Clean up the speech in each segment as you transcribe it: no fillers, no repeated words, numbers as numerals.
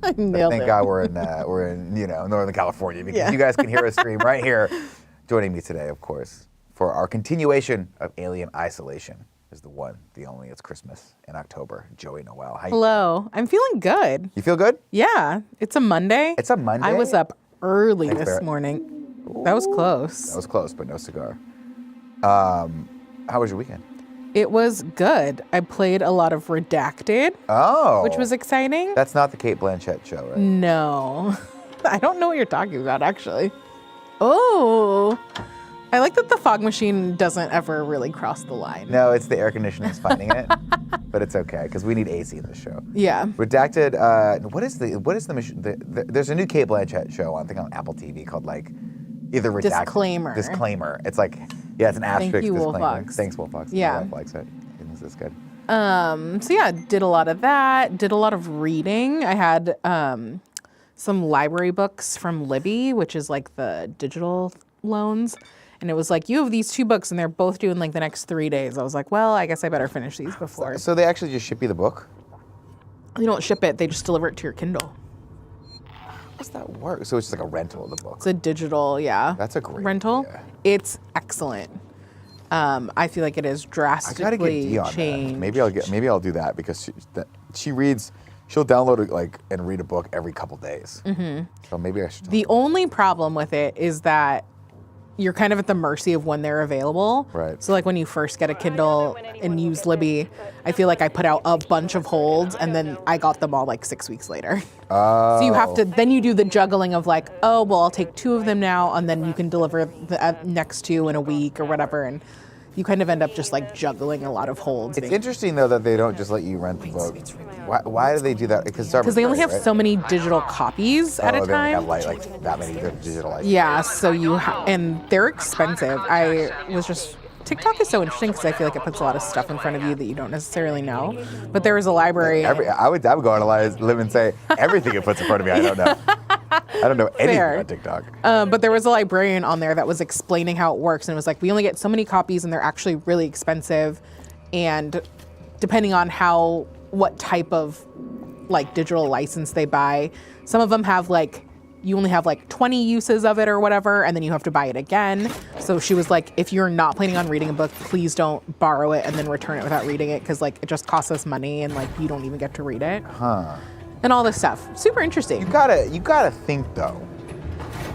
Thank God we're in Northern California because you guys can hear us scream right here. Joining me today, of course, for our continuation of Alien Isolation is the one, the only. It's Christmas in October. Joey Noel. Hello. I'm feeling good. You feel good? Yeah. It's a Monday. It's a Monday? I was up early Thanks, this Barrett. morning. Ooh, that was close. That was close, but no cigar. How was your weekend? It was good. I played a lot of Redacted, which was exciting. That's not the Cate Blanchett show, right? No. I don't know what you're talking about, actually. Oh. I like that the fog machine doesn't ever really cross the line. No, it's the air conditioning is fighting it, but it's okay because we need AC in this show. Yeah. Redacted. What is the machine? There's a new Cate Blanchett show on Apple TV called either Redacted. Disclaimer. It's it's an asterisk. Thank you, disclaimer. Wolfox. Thanks, Wolfox. Yeah. My wife likes it. This is good. So yeah, did a lot of that. Did a lot of reading. I had some library books from Libby, which is the digital loans. And it was you have these 2 books and they're both due in the next 3 days. I was like, well, I guess I better finish these before. So they actually just ship you the book? They don't ship it. They just deliver it to your Kindle. How does that work? So it's just a rental of the book? It's a digital, yeah. That's a great rental. idea. It's excellent. I feel like it has drastically I gotta get D on changed. that. Maybe I'll do that because she reads. She'll download it and read a book every couple days. Mm-hmm. So maybe I should. The only problem with it is that you're kind of at the mercy of when they're available. Right. So when you first get a Kindle and use Libby, I feel like I put out a bunch of holds and then I got them all 6 weeks later. Oh. So you have to, then you do the juggling of I'll take 2 of them now and then you can deliver the next 2 in a week or whatever. And you kind of end up just juggling a lot of holds. It's interesting though that they don't just let you rent the book. Why do they do that? Because they only have so many digital copies at a time. They only have that many digital licenses. Yeah, so and they're expensive. TikTok is so interesting because I feel like it puts a lot of stuff in front of you that you don't necessarily know. But there was a library. I would go on live and say everything it puts in front of me. I don't know. I don't know anything about TikTok. But there was a librarian on there that was explaining how it works, and it was we only get so many copies, and they're actually really expensive. And depending on what type of digital license they buy, some of them have you only have 20 uses of it or whatever, and then you have to buy it again. So she was if you're not planning on reading a book, please don't borrow it and then return it without reading it because it just costs us money and you don't even get to read it. Huh. And all this stuff. Super interesting. You gotta think though.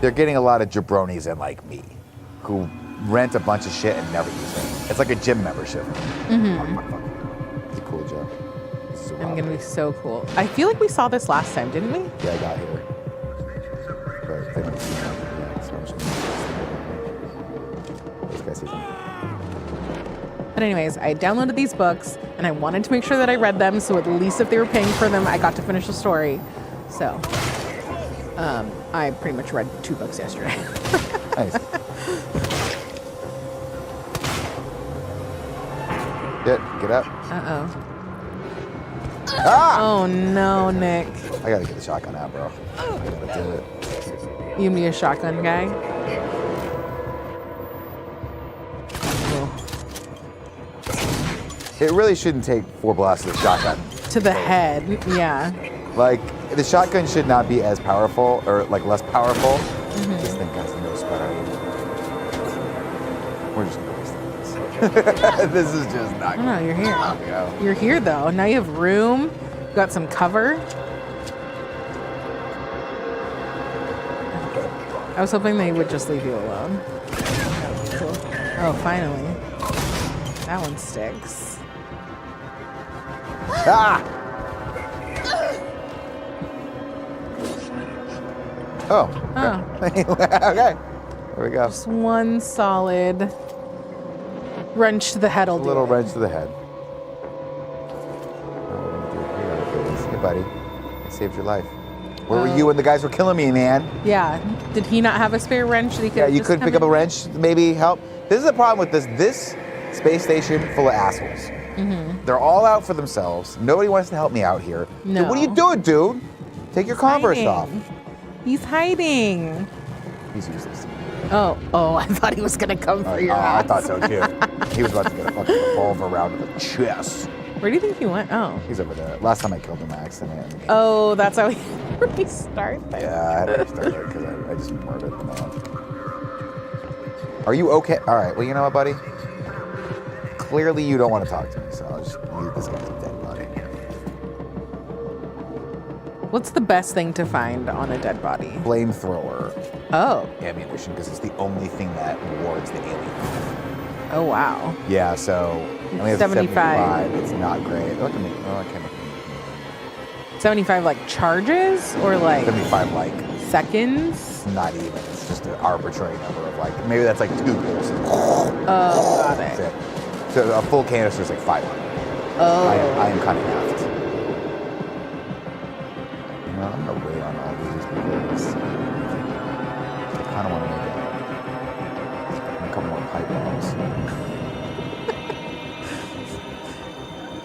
They're getting a lot of jabronis in me, who rent a bunch of shit and never use it. It's like a gym membership. Mm-hmm. It's a cool job. I'm gonna be so cool. I feel like we saw this last time, didn't we? Yeah, I got here. But they don't see it. Yeah, so this guy sees them. But anyways, I downloaded these books and I wanted to make sure that I read them, so at least if they were paying for them, I got to finish the story. So I pretty much read 2 books yesterday. Nice. Get up. Uh-oh. Ah! Oh no, Nick. I gotta get the shotgun out, bro. I gotta do it. You gonna be a shotgun guy? It really shouldn't take 4 blasts of the shotgun. To the head, yeah. The shotgun should not be as powerful or less powerful. Mm-hmm. This thing has no spread. We're just gonna waste this. This is just not good. No, you're here. You're here though. Now you have room. You got some cover. I was hoping they would just leave you alone. Cool. Oh, finally. That one sticks. Ah! Oh. Okay. Okay. There we go. Just one solid wrench to the head will do. A little it. wrench to the head. Hey, buddy. I saved your life. Where were you when the guys were killing me, man? Yeah. Did he not have a spare wrench that he could? Yeah, you couldn't pick up a wrench, maybe help. This is the problem with this space station full of assholes. Mm-hmm. They're all out for themselves. Nobody wants to help me out here. No. Dude, what are you doing, dude? Take your Converse off. He's hiding. He's useless. Oh, I thought he was gonna come for your ass. I thought so too. He was about to get a fucking revolver round to the chest. Where do you think he went? Oh. He's over there. Last time I killed him by accident. Oh, that's how he restart there. Yeah, I had to restart it because I just murdered the man. Are you okay? All right. Well, you know what, buddy? Clearly, you don't want to talk to me, so I'll just leave this guy's a dead body. What's the best thing to find on a dead body? Flamethrower Oh. ammunition, because it's the only thing that wards the alien. Oh, wow. Yeah, so I mean, it's 75. It's not great. Look at me. Oh, I can't look at me. 75 like charges or like 75 like seconds? not even. It's just an arbitrary number of like maybe that's like 2 pulses. Oh, got That's it. it. So a full canister is like 500. Oh. I am kind of halved. You know, I'm gonna wait on all these because I kind of want to make a couple more pipe bombs.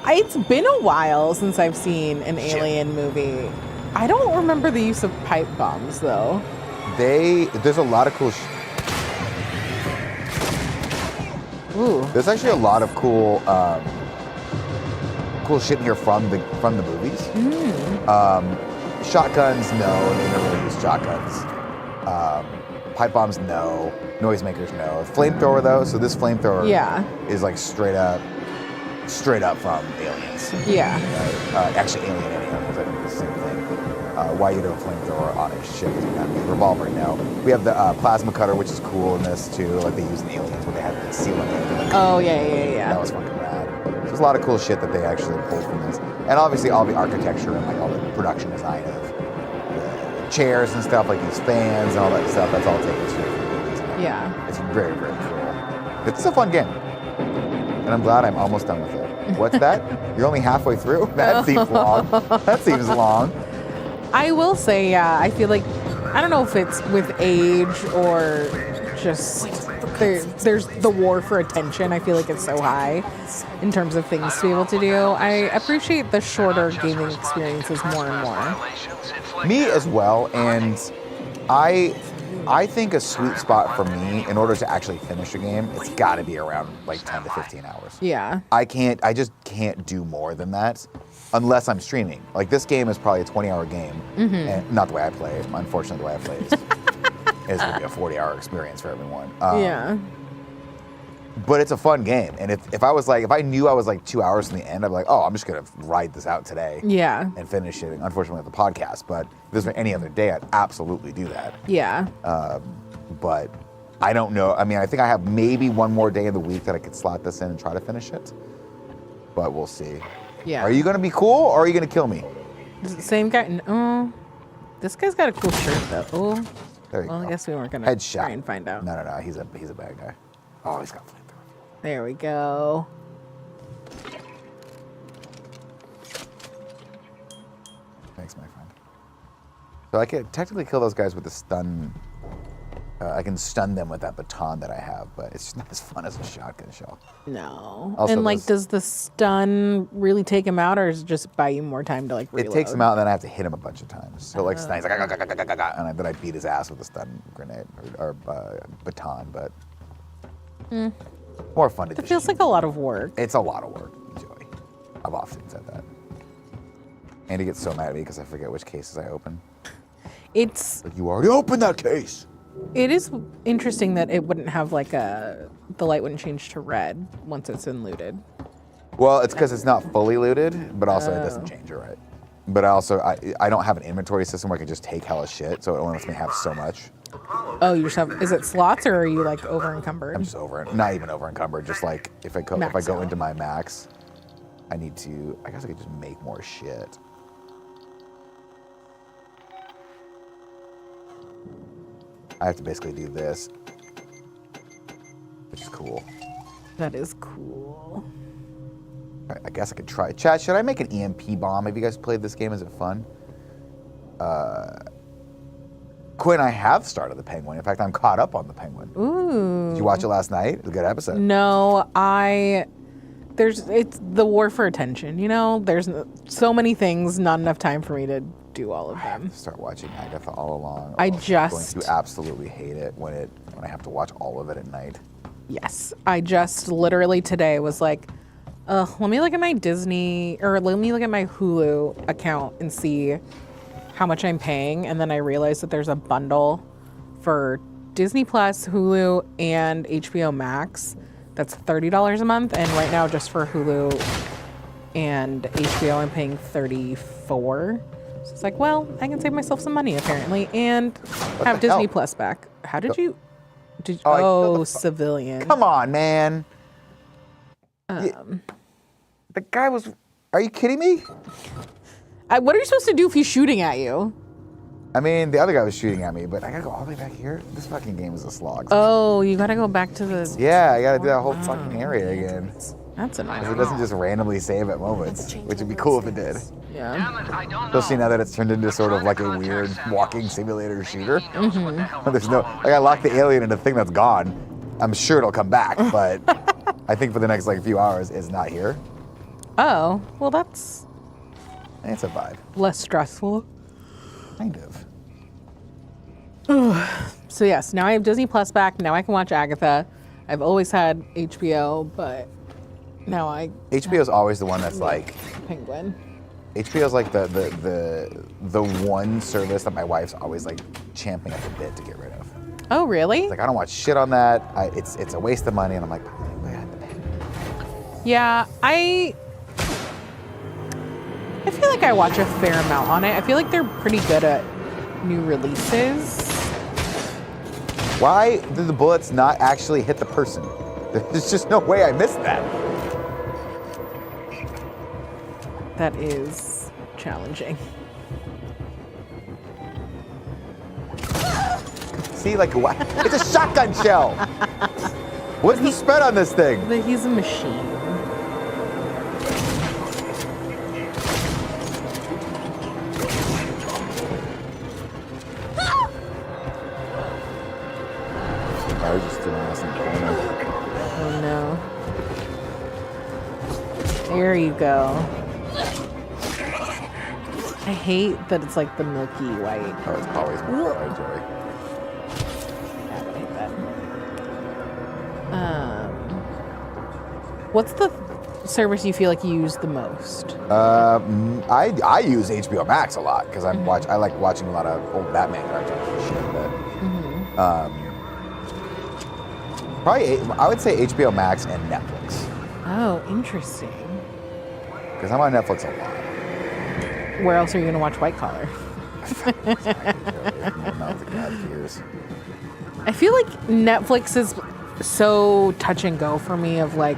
It's been a while since I've seen an alien movie. I don't remember the use of pipe bombs though. There's a lot of cool. Ooh. There's actually a lot of cool shit in here from the movies. Shotguns, no, they never really use shotguns. Pipe bombs, no. Noisemakers, no. Flamethrower though, so this flamethrower is like straight up from Aliens. Yeah. Actually, Alien Aliens, I think it's the same thing. Why you do a flamethrower on a ship is not me. Revolver, no. We have the plasma cutter, which is cool in this too. Like they use in Aliens where they have the sealant. Oh yeah. That was fucking rad. So there's a lot of cool shit that they actually pulled from this, and obviously all the architecture and like all the production design of the chairs and stuff, like these fans and all that stuff. That's all taken straight from the movies. Yeah. It's very, very cool. It's a fun game. And I'm glad I'm almost done with it. What's that? You're only halfway through? That seems long. That seems long. I will say, yeah, I feel like, I don't know if it's with age or just there's the war for attention. I feel like it's so high in terms of things to be able to do. I appreciate the shorter gaming experiences more and more. Me as well, and I think a sweet spot for me, in order to actually finish a game, it's got to be around like 10 to 15 hours. Yeah. I just can't do more than that unless I'm streaming. Like this game is probably a 20-hour game, and not the way I play it. Unfortunately, the way I play it is going to be a 40-hour experience for everyone. Yeah. But it's a fun game, and if I knew I was like 2 hours from the end, I'd be like, oh, I'm just gonna ride this out today. Yeah. And finish it. Unfortunately, with the podcast, but if this were any other day, I'd absolutely do that. Yeah. But I don't know. I mean, I think I have maybe one more day of the week that I could slot this in and try to finish it. But we'll see. Yeah. Are you gonna be cool or are you gonna kill me? Is it the same guy? No. This guy's got a cool shirt though. Oh. There you Well, go. I guess we weren't gonna Headshot. try and find out. No. He's a bad guy. Oh, he's got flamethrower. There we go. Thanks, my friend. So I can technically kill those guys with the stun. I can stun them with that baton that I have, but it's just not as fun as a shotgun shell. No. Also, and like, those- does the stun really take him out, or does it just buy you more time to like reload? It takes him out, and then I have to hit him a bunch of times. So like, he's like, and then I beat his ass with a stun grenade or baton. But more fun to It just feels like a lot of work. It's a lot of work, Joey. I've often said that. Andy gets so mad at me because I forget which cases I open. It's Like, you already opened that case. It is interesting that it wouldn't have like the light wouldn't change to red once it's been looted. Well, it's because it's not fully looted, but also it doesn't change it right. But I don't have an inventory system where I can just take hella shit, so it only lets me have so much. Oh, you just have, is it slots or are you like over encumbered? I'm just not even over encumbered. Just like if I go Max out. into my max, I guess I could just make more shit. I have to basically do this, which is cool. That is cool. I guess I could try. Chat, should I make an EMP bomb? Have you guys played this game? Is it fun? Quinn, I have started the Penguin. In fact, I'm caught up on the Penguin. Ooh. Did you watch it last night? It was a good episode. No, it's the war for attention, you know? There's so many things, not enough time for me to do all of I have them. to start watching Agatha all along. I I'm just- going to absolutely hate it when I have to watch all of it at night. Yes. I just literally today was like, Let me look at my Disney, or let me look at my Hulu account and see how much I'm paying. And then I realized that there's a bundle for Disney Plus, Hulu, and HBO Max. That's $30 a month. And right now, just for Hulu and HBO, I'm paying $34. So it's like, well, I can save myself some money apparently, and have Disney hell? Plus back. How did you? Civilian. Come on, man. The guy was. Are you kidding me? What are you supposed to do if he's shooting at you? I mean, the other guy was shooting at me, but I gotta go all the way back here. This fucking game is a slog. Oh, you gotta go back to the. Yeah, I gotta do that whole fucking area again. That's annoying. Because it doesn't just randomly save at moments, which would be cool if it did. Yeah. Especially now that it's turned into sort of like a weird walking simulator shooter. Mm-hmm. There's no, like I locked the alien in a thing that's gone. I'm sure it'll come back, but I think for the next like few hours, it's not here. Oh, well, that's It's a vibe. less stressful. Kind of. So yes, now I have Disney Plus back. Now I can watch Agatha. I've always had HBO, but now I HBO's always the one that's like, Penguin. HBO's like the one service that my wife's always like champing at the bit to get rid of. Oh, really? Like I don't watch shit on that. It's a waste of money, and I'm like, I have to pay. Yeah, I feel like I watch a fair amount on it. I feel like they're pretty good at new releases. Why do the bullets not actually hit the person? There's just no way I missed that. That is challenging. See, like, what? It's a shotgun shell. What's the spread on this thing? But he's a machine. I was just doing this in the corner. Oh no. There you go. I hate that it's like the milky white. Oh, it's always more right, Joey. Yeah, I hate that. What's the service you feel like you use the most? I use HBO Max a lot because I like watching a lot of old Batman cartoons and shit. But, probably I would say HBO Max and Netflix Oh, interesting. because I'm on Netflix a lot. Where else are you going to watch White Collar? Mouth of God's ears. I feel like Netflix is so touch and go for me of like,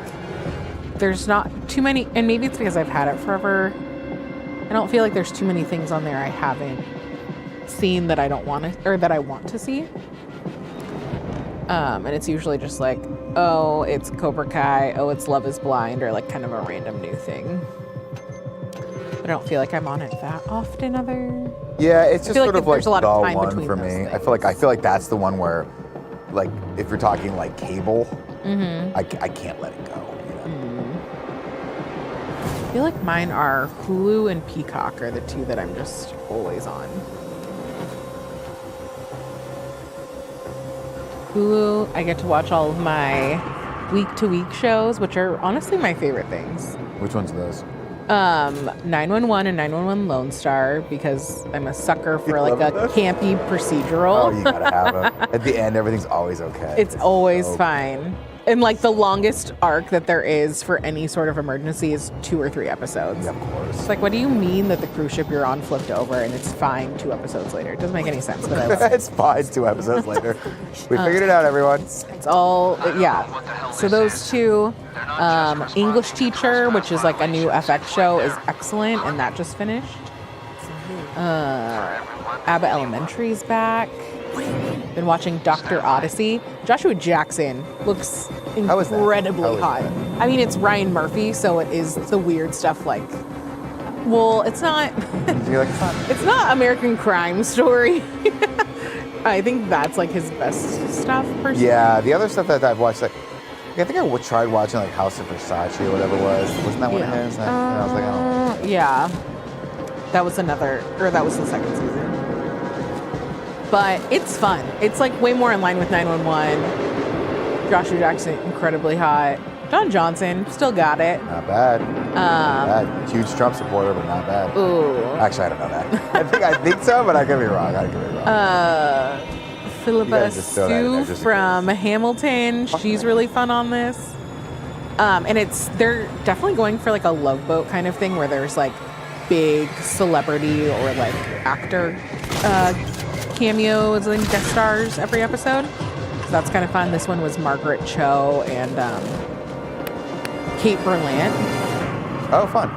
there's not too many, and maybe it's because I've had it forever. I don't feel like there's too many things on there I haven't seen that I don't want to, or that I want to see. And it's usually just like, oh, it's Cobra Kai, oh, it's Love is Blind, or like kind of a random new thing. But I don't feel like I'm on it that often other. Yeah, it's just feel sort like of like there's a lot the of time one between for those me. I things. feel like that's the one where, like, if you're talking like cable, I can't let it go. You know? I feel like mine are Hulu and Peacock are the two that I'm just always on. Hulu, I get to watch all of my week-to-week shows, which are honestly my favorite things. Which ones are those? 911 and 911 Lone Star, because I'm a sucker for like a those? campy procedural. Oh, you gotta have them. At the end, everything's always okay. It's always so fine. And like the longest arc that there is for any sort of emergency is 2 or 3 episodes. Yeah, of course. It's like, what do you mean that the cruise ship you're on flipped over and it's fine 2 episodes later? It doesn't make any sense, but I love it. It's fine. 2 episodes later. We figured it out, everyone. It's all, yeah. So those two, English Teacher, which is like a new FX show, is excellent, and that just finished. Abbott Elementary is back. Been watching Dr. Odyssey. Joshua Jackson looks How is that? incredibly How is hot. that? I mean, it's Ryan Murphy, so it is the weird stuff like, well, it's not, You're like, it's not. it's not American Crime Story. I think that's like his best stuff, personally. Yeah, the other stuff that I've watched, like, I think I tried watching like House of Versace or whatever it was. Wasn't that one of his? And I was like, oh. Yeah. That was that was the second season. But it's fun. It's like way more in line with 911. Joshua Jackson, incredibly hot. Don Johnson, still got it. Not bad. Not bad. Huge Trump supporter, but not bad. Ooh. Actually, I don't know that. I think so, but I could be wrong. Philippa guys just throw that in there Sue just in from Hamilton. She's really fun on this. And they're definitely going for like a Love Boat kind of thing where there's like big celebrity or like actor cameos and guest stars every episode. So that's kind of fun. This one was Margaret Cho and Kate Berlant. Oh, fun.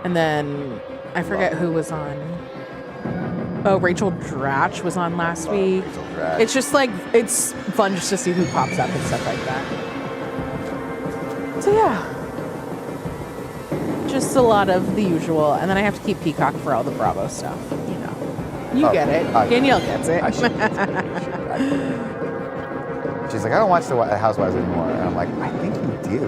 And then I forget who was on. Oh, Rachel Dratch was on last week. Rachel Dratch. It's just like, it's fun just to see who pops up and stuff like that. So yeah. Just a lot of the usual. And then I have to keep Peacock for all the Bravo stuff, you know. You get it. Danielle gets it. I should. She's like, I don't watch the Housewives anymore. And I'm like, I think you do.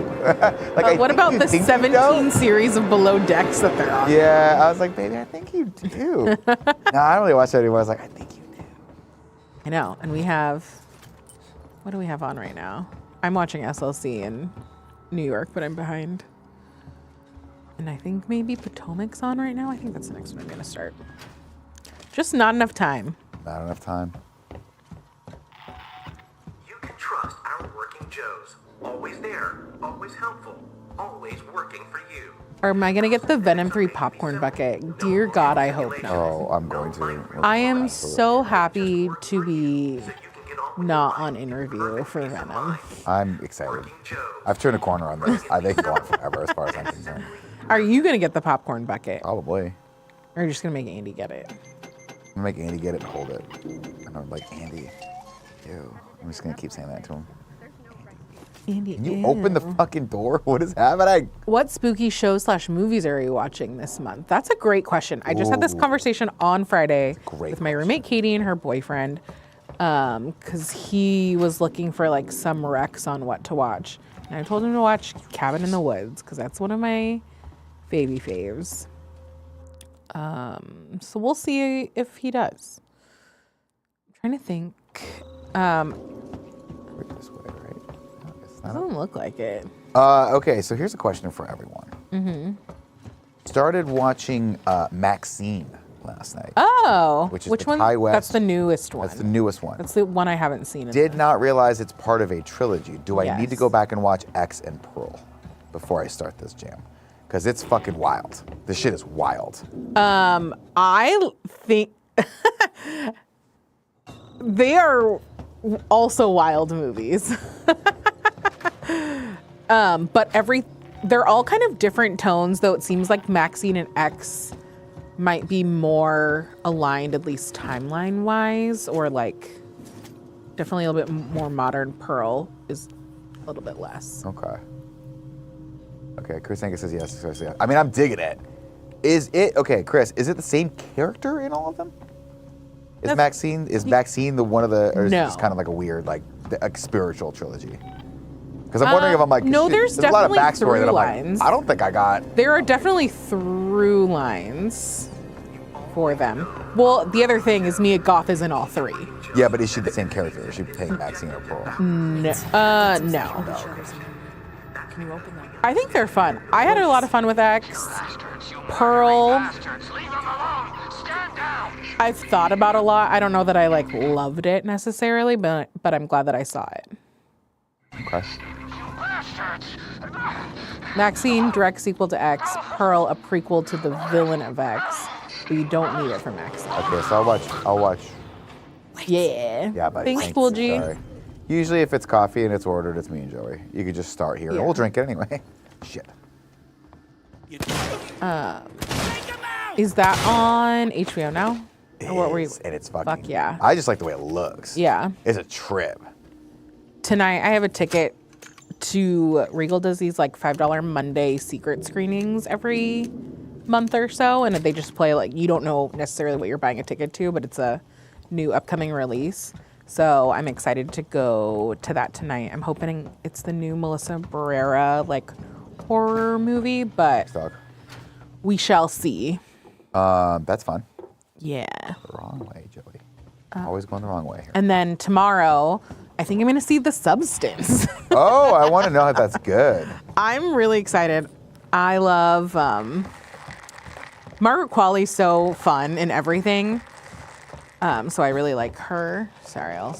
Like, what about the 17 series of Below Decks that they're on? Yeah, I was like, baby, I think you do. No, I don't really watch that anymore. I was like, I think you do. I know. And we have, what do we have on right now? I'm watching SLC in New York, but I'm behind. And I think maybe Potomac's on right now. I think that's the next one I'm going to start. Just not enough time. Not enough time. You can trust our working Joes. Always there, always helpful, always working for you. Or am I going to get the Venom 3 popcorn bucket? Dear God, I hope not. Oh, I'm going to. I am so happy to be not on interview for Venom. I'm excited. I've turned a corner on this. They can go on forever as far as I'm concerned. Are you going to get the popcorn bucket? Probably. Or are you just going to make Andy get it? I'm going to make Andy get it and hold it. And I'm like, Andy, ew. I'm just going to keep saying that to him. Andy, Can you open the fucking door? What is happening? What spooky shows/movies are you watching this month? That's a great question. I just had this conversation on Friday with my roommate Katie and her boyfriend because he was looking for like some recs on what to watch. And I told him to watch Cabin in the Woods because that's one of my baby faves. So we'll see if he does. I'm trying to think. This way, right? No, it's not. Doesn't look like it. Okay, so here's a question for everyone. Mm-hmm. Started watching Maxine last night. Oh, Which is which the one? Ty West. That's the newest one. That's the newest one. That's the one I haven't seen. Did not realize it's part of a trilogy. Do I need to Yes. go back and watch X and Pearl before I start this jam? Because it's fucking wild. This shit is wild. I think they are also wild movies. But they're all kind of different tones, though it seems like Maxine and X might be more aligned, at least timeline wise, or like definitely a little bit more modern. Pearl is a little bit less. Okay. Okay, Chris Angus says yes. Chris, yeah. I mean, I'm digging it. Okay, Chris, is it the same character in all of them? Is Maxine the one of the, or is it just kind of like a weird, like spiritual trilogy? Because I'm wondering if I'm like, no, shit, there's a lot of definitely backstory that I'm through like, lines. I don't think I got. There are definitely through lines for them. Well, the other thing is Mia Goth is in all three. Yeah, but is she the same character? Is she playing Maxine or Pearl? No. I think they're fun. I had a lot of fun with X. Pearl, I've thought about a lot. I don't know that I like loved it necessarily, but I'm glad that I saw it. Okay. Maxine, direct sequel to X. Pearl, a prequel to the villain of X. But you don't need it for Maxine. Okay, so I'll watch. Yeah. Yeah, buddy. Thanks, Thank Cool you. G. Sorry. Usually if it's coffee and it's ordered, it's me and Joey. You could just start here. Yeah. We'll drink it anyway. Shit. Is that on HBO now? It Or what were you? is, and it's fucking. Fuck yeah. I just like the way it looks. Yeah. It's a trip. Tonight I have a ticket to Regal does these like $5 Monday secret screenings every month or so, and they just play like you don't know necessarily what you're buying a ticket to, but it's a new upcoming release. So I'm excited to go to that tonight. I'm hoping it's the new Melissa Barrera like horror movie, but Dog. we shall see. That's fun. Yeah. The wrong way, Joey. Always going the wrong way here. And then tomorrow, I think I'm going to see The Substance. Oh, I want to know if that's good. I'm really excited. I love Margaret Qualley's so fun in everything. So I really like her. Sorry, I'll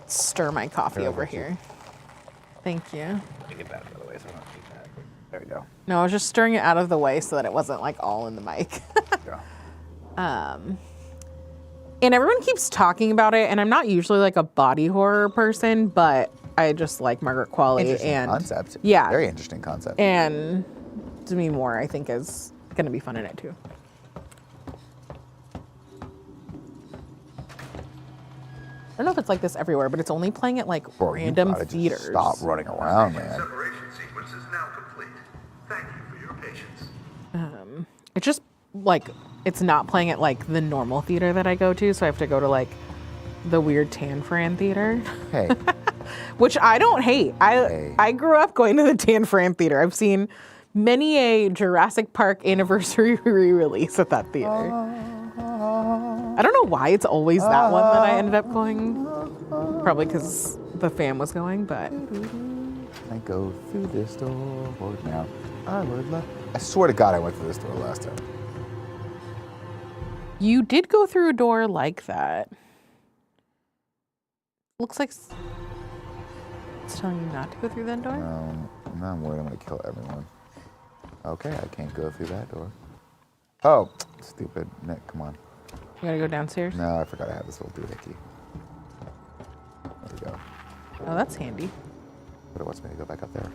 stir my coffee over here. Thank you. Let me get that out of the way so I don't keep that. There we go. No, I was just stirring it out of the way so that it wasn't like all in the mic. Yeah. And everyone keeps talking about it, and I'm not usually like a body horror person, but I just like Margaret Qualley. Interesting and concept. Yeah. Very interesting concept. And Demi Moore, I think, is going to be fun in it too. I don't know if it's like this everywhere, but it's only playing at like Bro, random you gotta just theaters. Stop running around, man. Separation sequence is now complete. Thank you for your patience. It's just like it's not playing at like the normal theater that I go to, so I have to go to like the weird Tan Fran theater. Hey, Which I don't hate. I grew up going to the Tan Fran theater. I've seen many a Jurassic Park anniversary re-release at that theater. I don't know why it's always that one that I ended up going. Probably because the fam was going, but I go through this door now. I would love. I swear to God, I went through this door last time. you did go through a door like that. Looks like it's telling you not to go through that door. Now I'm worried I'm gonna kill everyone. Okay, I can't go through that door. Oh, stupid Nick, come on. You gotta go downstairs. No, I forgot I had this little doohickey. There we go. Oh, that's handy. But it wants me to go back up there.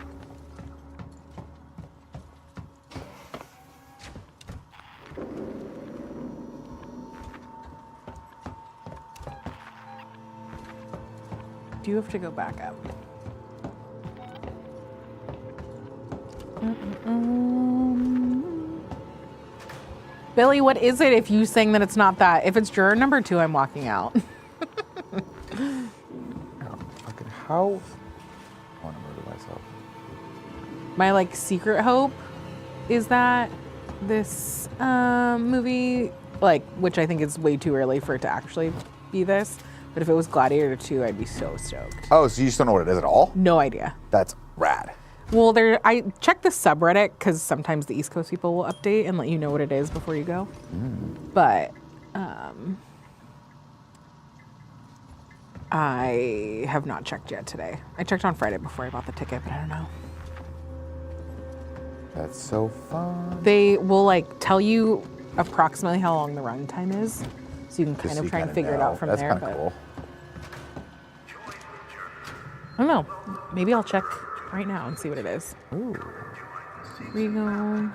Do you have to go back up? Billy, what is it if you saying that it's not that? If it's juror number 2, I'm walking out. Oh, fucking how? I want to murder myself. My like secret hope is that this movie, like, which I think is way too early for it to actually be this, but if it was Gladiator 2, I'd be so stoked. Oh, so you just don't know what it is at all? No idea. That's rad. Well, I checked the subreddit because sometimes the East Coast people will update and let you know what it is before you go. But I have not checked yet today. I checked on Friday before I bought the ticket, but I don't know. That's so fun. They will like tell you approximately how long the runtime is, so you can kind of try and figure it out from That's there. kind of cool. I don't know. Maybe I'll check right now and see what it is. Ooh. Regal.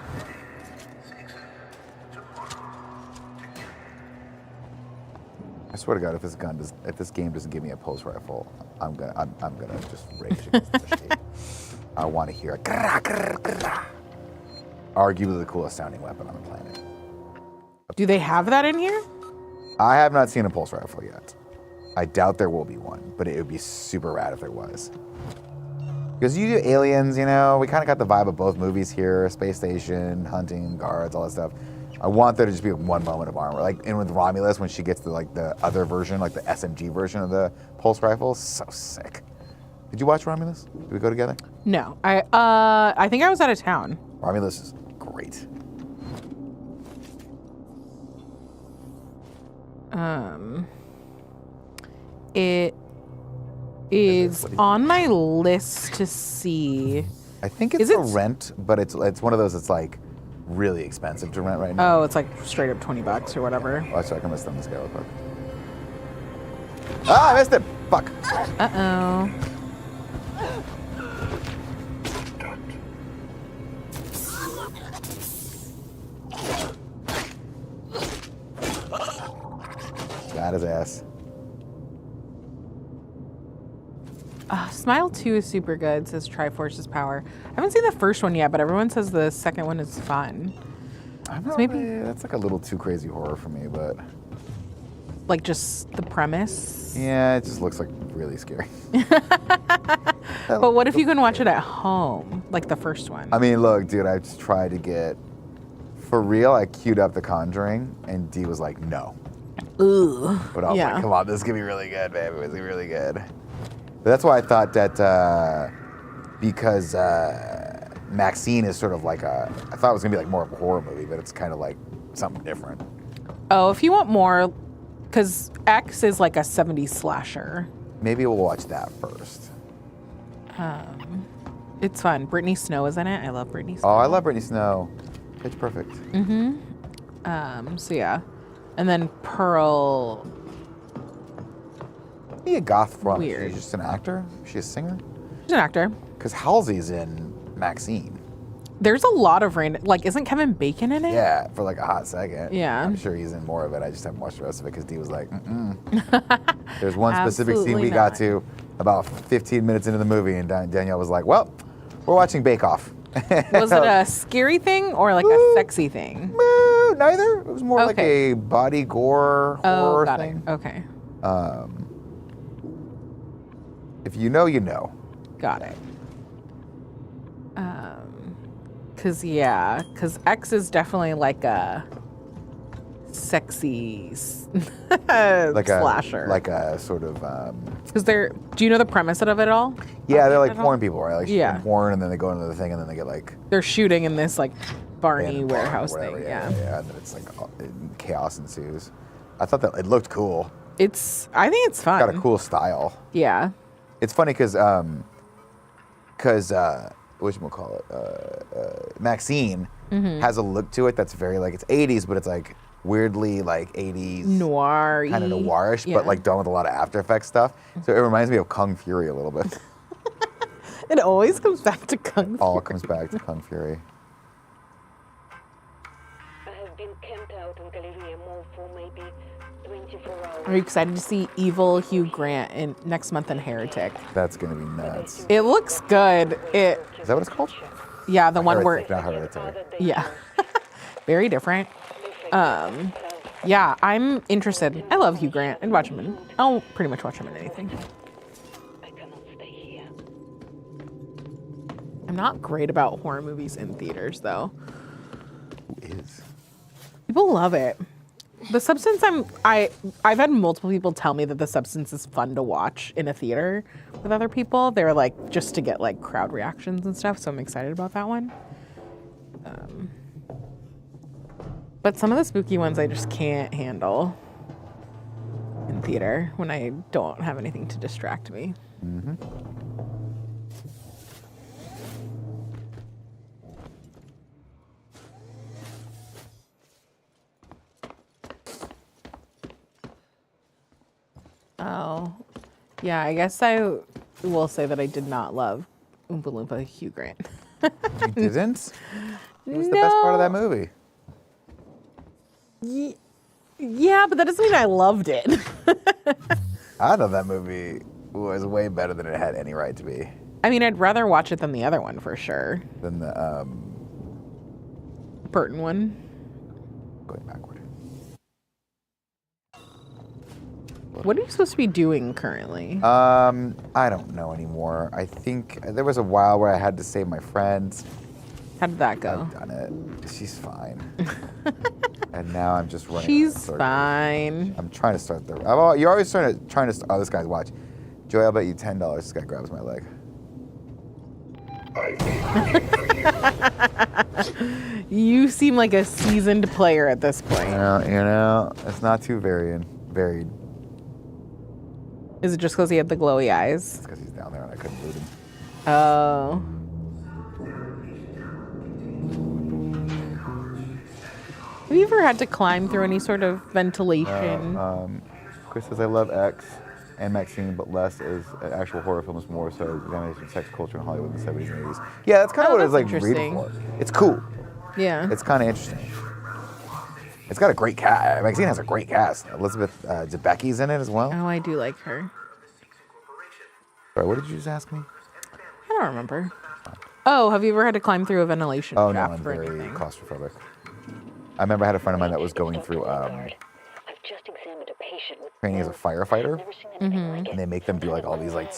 I swear to God, if this game doesn't give me a pulse rifle, I'm gonna just rage against the shade. I want to hear a grrrah, grrrah, grrrah. Arguably the coolest sounding weapon on the planet. Do they have that in here? I have not seen a pulse rifle yet. I doubt there will be one, but it would be super rad if there was. Because you do Aliens, you know, we kind of got the vibe of both movies here, space station, hunting, guards, all that stuff. I want there to just be one moment of armor. Like, and with Romulus, when she gets to like the other version, like the SMG version of the pulse rifle, so sick. Did you watch Romulus? Did we go together? No. I think I was out of town. Romulus is great. It is on my list to see. I think it's a rent, but it's one of those that's like really expensive to rent right now. Oh, it's like straight up $20 or whatever. Oh, sorry, I missed on this guy real quick. Ah, I missed him! Fuck. Uh-oh. Got his ass. Smile 2 is super good, says Triforce's Power. I haven't seen the first one yet, but everyone says the second one is fun. I'm not maybe- really- that's like a little too crazy horror for me, but Like just the premise. yeah, it just looks like really scary. But what if you can watch it at home, like the first one? I mean, look, dude, I just tried to get, for real, I queued up The Conjuring, and Dee was like, no. Ugh. But I was Yeah. like, come on, this is gonna be really good, baby. It's gonna be really good. But that's why I thought that because Maxine is sort of like I thought it was gonna be like more of a horror movie, but it's kind of like something different. Oh, if you want more, because X is like a 70s slasher. Maybe we'll watch that first. It's fun. Brittany Snow is in it. I love Brittany Snow. Oh, I love Brittany Snow. Pitch Perfect. So yeah. And then Pearl. Be a goth from. Weird. She's just an actor. She's a singer. She's an actor. Because Halsey's in Maxine. There's a lot of random. Like, isn't Kevin Bacon in it? Yeah, for like a hot second. Yeah. I'm sure he's in more of it. I just haven't watched the rest of it because Dee was like, There's one specific scene Absolutely we got not. to about 15 minutes into the movie, and Danielle was like, well, we're watching Bake Off. Was it a scary thing or like a sexy thing? Neither. It was more like Okay. a body gore horror Oh, got thing. it. Okay. If you know, you know. Got it. Cause X is definitely like a sexy slasher. Like a sort of Cause do you know the premise of it all? yeah, they're like At all? porn people, right? Like she's Yeah. in porn, and then they go into the thing, and then they get like They're shooting in this like Barney abandoned barn or warehouse whatever, thing. yeah, and then it's like chaos ensues. I thought that it looked cool. I think it's fun. Got a cool style. Yeah. It's funny because whatchamacallit, Maxine has a look to it that's very like it's 80s, but it's like weirdly like 80s Noir. kind of noirish, Yeah. but like done with a lot of After Effects stuff. So it reminds me of Kung Fury a little bit. It always comes back to Kung Fu. All comes back to Kung Fury. I have been camped out on Galleria Mall for maybe 24 hours. Are you excited to see Evil Hugh Grant next month in Heretic? That's gonna be nuts. It looks good. Is that what it's called? Yeah, the one where Not Hereditary. yeah, very different. Yeah, I'm interested. I love Hugh Grant. I'd watch him in. I'll pretty much watch him in anything. I cannot stay here. I'm not great about horror movies in theaters though. Who is? People love it. The Substance, I've had multiple people tell me that The Substance is fun to watch in a theater with other people. They're like just to get like crowd reactions and stuff. So I'm excited about that one. But some of the spooky ones I just can't handle in theater when I don't have anything to distract me. Oh, yeah, I guess I will say that I did not love Oompa Loompa Hugh Grant. You didn't? It was the best part of that movie. Yeah, but that doesn't mean I loved it. I thought that movie was way better than it had any right to be. I mean, I'd rather watch it than the other one for sure. Than the Burton one. going backward. What are you supposed to be doing currently? I don't know anymore. I think there was a while where I had to save my friends. How did that go? I've done it. She's fine. And now I'm just running. around in She's circles. fine. I'm trying to start the. You're always trying to. Oh, this guy's watch. Joey, I'll bet you $10. This guy grabs my leg. You seem like a seasoned player at this point. It's not too varied. Is it just because he had the glowy eyes? It's because he's down there and I couldn't loot him. Oh. Have you ever had to climb through any sort of ventilation? Chris says I love X and Maxine, but less as an actual horror film is more so examination of sex culture in Hollywood in the 70s and 80s. Yeah, that's kind of Oh, what it's that's like reading interesting. for. It's cool. Yeah. It's kind of interesting. It's got a great cast. Maxine has a great cast. Elizabeth Debicki's in it as well. Oh, I do like her. Sorry, what did you just ask me? I don't remember. Oh, have you ever had to climb through a ventilation Oh, no, shaft I'm or very anything? claustrophobic. I remember I had a friend of mine that was going through I've just examined a patient with training as a firefighter, never seen anything like and it. they make them do like all these like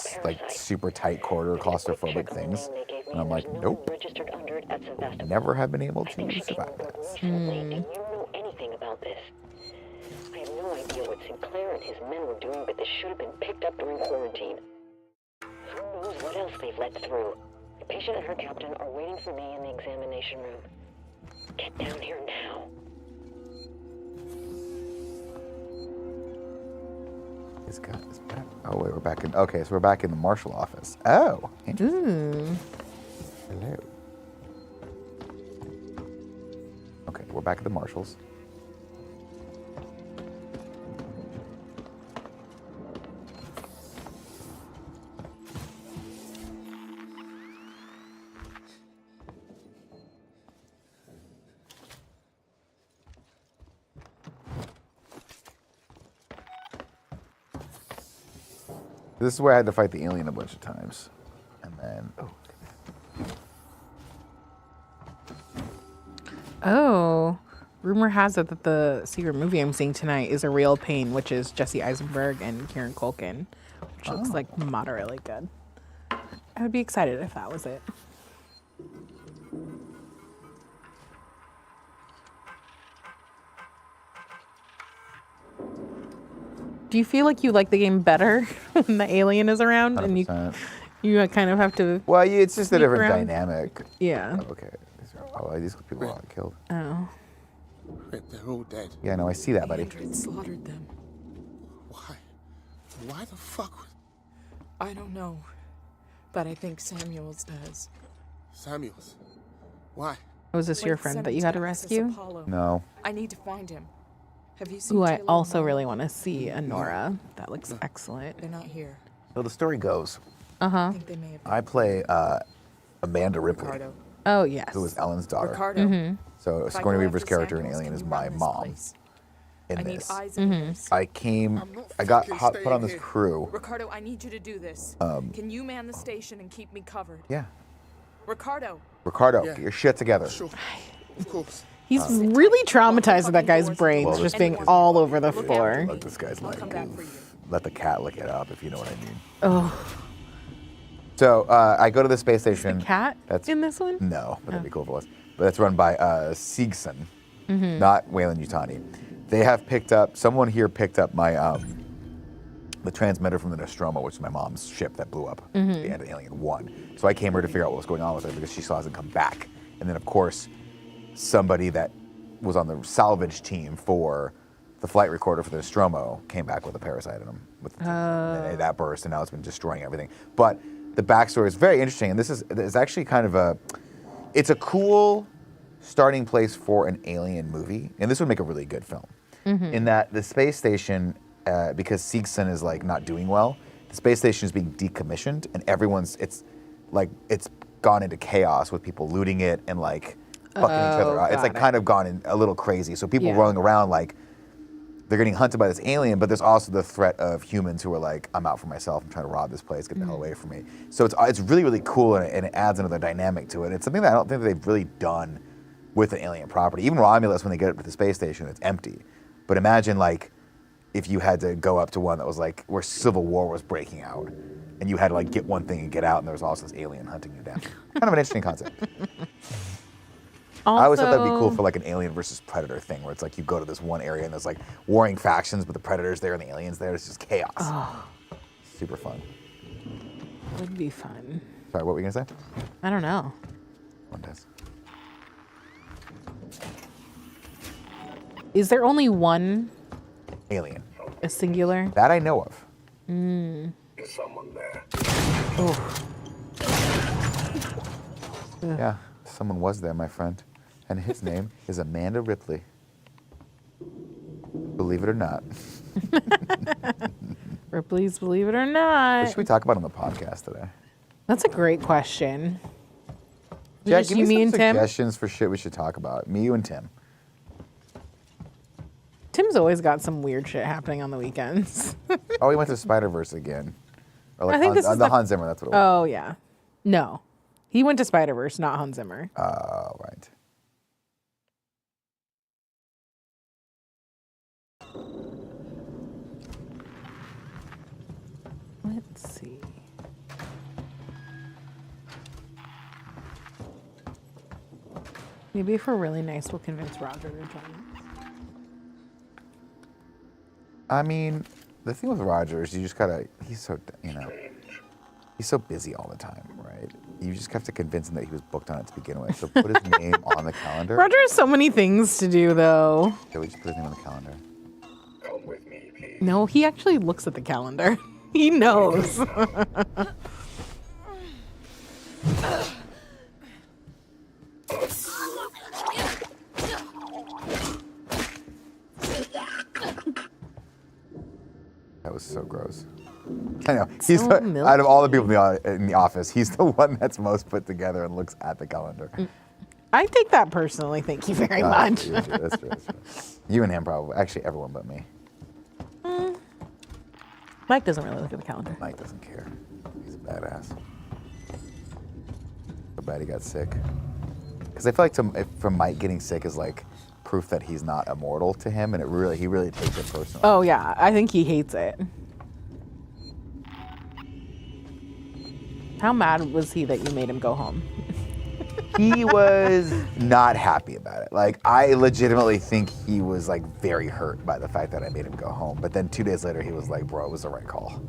super tight corridor claustrophobic things, and I'm like, nope, Registered under it at Sevastopol. never have been able I think to she came survive over this. recently, and you know anything about this. I have no idea what Sinclair and his men were doing, but this should have been picked up during quarantine. else they've let through. The patient and her captain are waiting for me in the examination room. Get down here now. It's got this back. Oh wait, we're back in. Okay, so we're back in the marshal office. Oh, interesting. Hello. Okay, we're back at the marshals. This is where I had to fight the alien a bunch of times. And then, oh. Oh, rumor has it that the secret movie I'm seeing tonight is A Real Pain, which is Jesse Eisenberg and Kieran Culkin, which looks like moderately good. I would be excited if that was it. Do you feel like you like the game better when the alien is around 100%. and you kind of have to? Well, it's just a sneak different around? dynamic. Yeah. Oh, okay. These people got killed. Oh. They're all dead. Yeah, no, I see that, buddy. Android slaughtered them. Why? Why the fuck? I don't know, but I think Samuels does. Samuels? Why? Was this your Wait, friend send that him you to had to access rescue? Apollo. No. I need to find him. Have you seen Ooh, I Taylor also and really Mom? want to see Anora. That looks excellent. They're not here. So the story goes, I think they may have been. I play Amanda Ripley, Ricardo. Oh, yes. who is Ellen's daughter. Ricardo. So If I Sigourney go Weaver's after character in Samuels, Alien can is you my run this mom place? in I need this. eyes and ears. I came, I'm not I got fucking put on staying this here. crew. Ricardo, I need you to do this. Can you man the station and keep me covered? Yeah. Ricardo. Ricardo, Yeah. get your shit together. Sure. Of course. He's really traumatized with that guy's brains Well, just being all over the Look floor. after Let this guy's I'll like, come back for you. let the cat lick it up, if you know what I mean. Oh, So I go to the space station. cat in this one? No, but that'd be cool if it was. But that's run by Siegson, not Wayland Yutani. They have picked up, someone here picked up my, the transmitter from the Nostromo, which is my mom's ship that blew up at the end of Alien 1. So I came here to figure out what was going on with her because she still hasn't come back. And then, of course, somebody that was on the salvage team for the flight recorder for the Nostromo came back with a parasite in him. And that burst, and now it's been destroying everything. But the backstory is very interesting, and this is actually kind of it's a cool starting place for an alien movie, and this would make a really good film. In that the space station, because Siegson is like not doing well, the space station is being decommissioned, and it's gone into chaos with people looting it and like fucking each other out. It's like kind of gone in a little crazy. So people rolling around like they're getting hunted by this alien, but there's also the threat of humans who are like, I'm out for myself, I'm trying to rob this place, get the hell away from me. So it's really, really cool, and it adds another dynamic to it. It's something that I don't think that they've really done with an alien property. Even Romulus, when they get up to the space station, it's empty. But imagine like if you had to go up to one that was like where Civil War was breaking out, and you had to like get one thing and get out, and there was also this alien hunting you down. Kind of an interesting concept. I always thought that'd be cool for like an Alien versus Predator thing, where it's like you go to this one area and there's like warring factions, but the Predator's there and the aliens there. It's just chaos. Oh. Super fun. Would be fun. Sorry, what were you gonna say? I don't know. One does. Is there only one, Alien. a singular? That I know of. Is someone there? Yeah, someone was there, my friend, and his name is Amanda Ripley. Believe it or not. Ripley's Believe It or What Not. should we talk about on the podcast today? That's a great question. Jack, Just give you, me me, some and Tim? suggestions for shit we should talk about. Me, you, and Tim. Tim's always got some weird shit happening on the weekends. Oh, he went to Spider-Verse again. Or like I think this is the Hans Zimmer, that's what it was. Oh, yeah. No. He went to Spider-Verse, not Hans Zimmer. Oh, right. Let's see. Maybe if we're really nice, we'll convince Roger to join us. I mean, the thing with Roger is you just gotta, he's so, He's so busy all the time, right? You just have to convince him that he was booked on it to begin with. So put his name on the calendar. Roger has so many things to do, though. Can we just put his name on the calendar? No, he actually looks at the calendar. He knows. That was so gross. I know. He's So out of all the people in the office, he's the one that's most put together and looks at the calendar. I take that personally. Thank you very much. That's true. You and him probably. Actually, everyone but me. Mike doesn't really look at the calendar. Mike doesn't care. He's a badass. So bad he got sick. Because I feel like from Mike getting sick is like proof that he's not immortal to him, and he really takes it personally. Oh yeah, I think he hates it. How mad was he that you made him go home? He was not happy about it. Like, I legitimately think he was like very hurt by the fact that I made him go home. But then 2 days later, he was like, "Bro, it was the right call."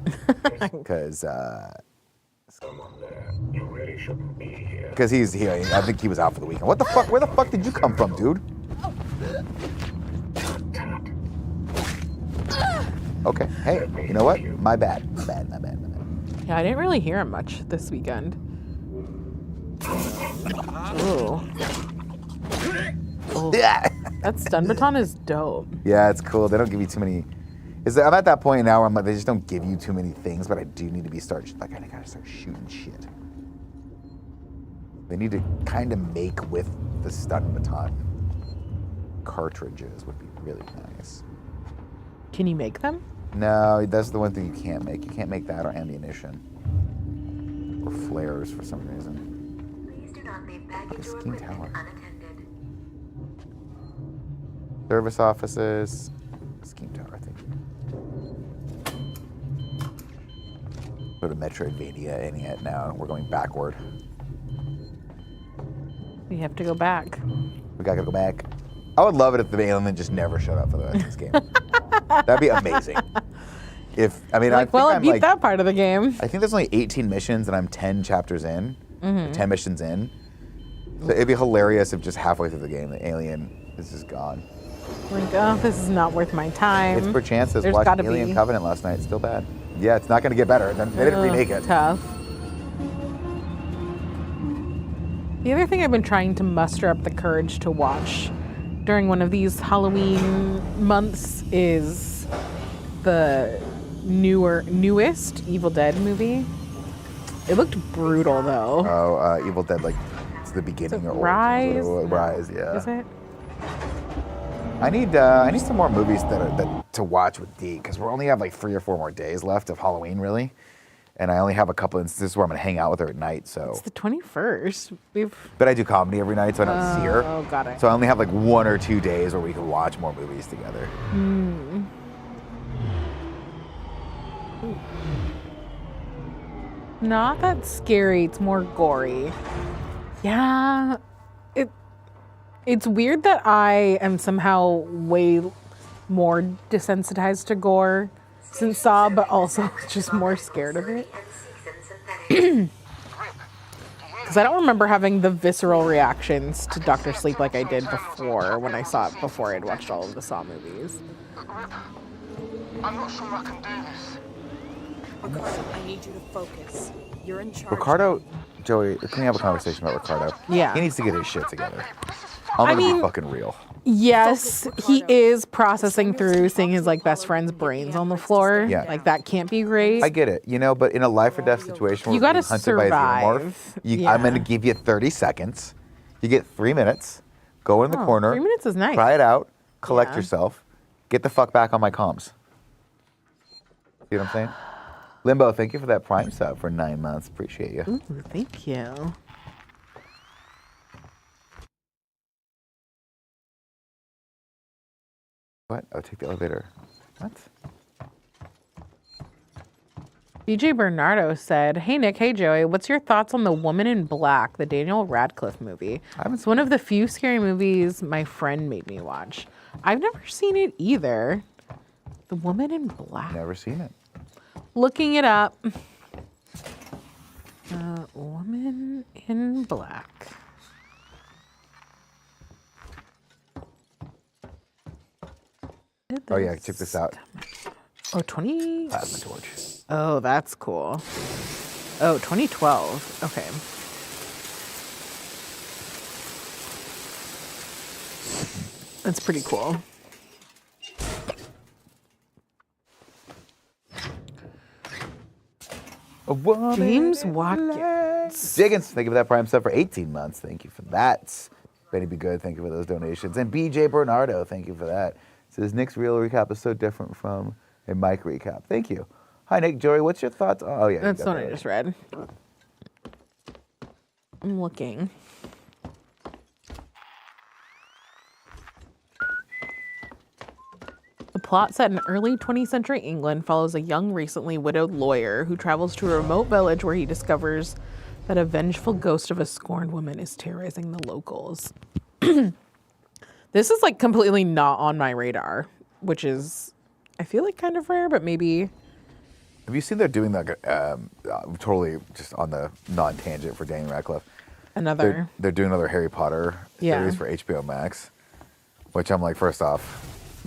Because I think he was out for the weekend. What the fuck? Where the fuck did you come from, dude? Okay. Hey, you know what? My bad. Yeah, I didn't really hear him much this weekend. Ooh. Yeah. That stun baton is dope. Yeah, it's cool. They don't give you too many. I'm at that point now where I'm like, they just don't give you too many things, but I do need to I gotta start shooting shit. They need to kind of make with the stun baton cartridges would be really nice. Can you make them? No, that's the one thing you can't make. You can't make that or ammunition. Or flares for some reason. Please do not leave baggage or Scheme equipment tower. unattended. Service offices. Scheme tower, I think. Go to Metroidvania in it now. We're going backward. We have to go back. We gotta go back. I would love it if the alien just never showed up for the rest of this game. That'd be amazing. I beat that part of the game. I think there's only 18 missions and I'm 10 chapters in, 10 missions in. So it'd be hilarious if just halfway through the game the alien is just gone. Like, oh, this is not worth my time. It's for chances. There's Watching gotta Alien be. Covenant last night. It's still bad. Yeah, it's not gonna get better. They didn't remake it. Tough. The other thing I've been trying to muster up the courage to watch during one of these Halloween months is the newest Evil Dead movie. It looked brutal though. Oh, Evil Dead, like it's the beginning or Rise? Rise, yeah. Is it? I need some more movies that to watch with Dee because we only have like 3 or 4 more days left of Halloween, really, and I only have a couple instances where I'm gonna hang out with her at night. So It's the 21st. But I do comedy every night, so I don't see her. Oh, got it. So I only have like 1 or 2 days where we can watch more movies together. Not that scary. It's more gory. Yeah. It's weird that I am somehow way more desensitized to gore since Saw, but also just more scared of it. Because I don't remember having the visceral reactions to Dr. Sleep like I did before when I saw it before I'd watched all of the Saw movies. I'm not sure I can do this. Ricardo, I need you to focus. You're in charge. Ricardo, Joey, can we have a conversation about Ricardo? Yeah. He needs to get his shit together. I'm gonna be fucking real. Yes, he is processing through seeing his like best friend's brains on the floor. Yeah. Like that can't be great. I get it, but in a life or death situation where You you're gotta being hunted by a xenomorph, survive. I'm gonna give you 30 seconds. You get 3 minutes. Go in the corner. 3 minutes is nice. Try it out. Collect Yeah. yourself. Get the fuck back on my comms. See what I'm saying? Limbo, thank you for that Prime sub for 9 months. Appreciate you. Ooh, thank you. What? Oh, take the elevator. What? BJ Bernardo said, "Hey Nick, hey Joey, what's your thoughts on The Woman in Black, the Daniel Radcliffe movie? It's one of the few scary movies my friend made me watch. I've never seen it either. The Woman in Black. Never seen it. Looking it up. Woman in Black. Oh yeah, check this out. Oh, 20. Plasma torch. Oh, that's cool. Oh, 2012. Okay. That's pretty cool. A woman James in Watkins. black. Jiggins, thank you for that Prime sub for 18 months. Thank you for that. Benny Be Good, thank you for those donations. And BJ Bernardo, thank you for that. Says Nick's real recap is so different from a Mike recap. Thank you. Hi Nick, Jory, what's your thoughts? Oh yeah, That's the one I just read. I'm looking. The plot set in early 20th century England follows a young, recently widowed lawyer who travels to a remote village where he discovers that a vengeful ghost of a scorned woman is terrorizing the locals. This is like completely not on my radar, which is, I feel like kind of rare, but maybe. Have you seen they're doing that? Totally just on the non-tangent for Daniel Radcliffe. Another. They're doing another Harry Potter Yeah. series for HBO Max, which I'm like, first off,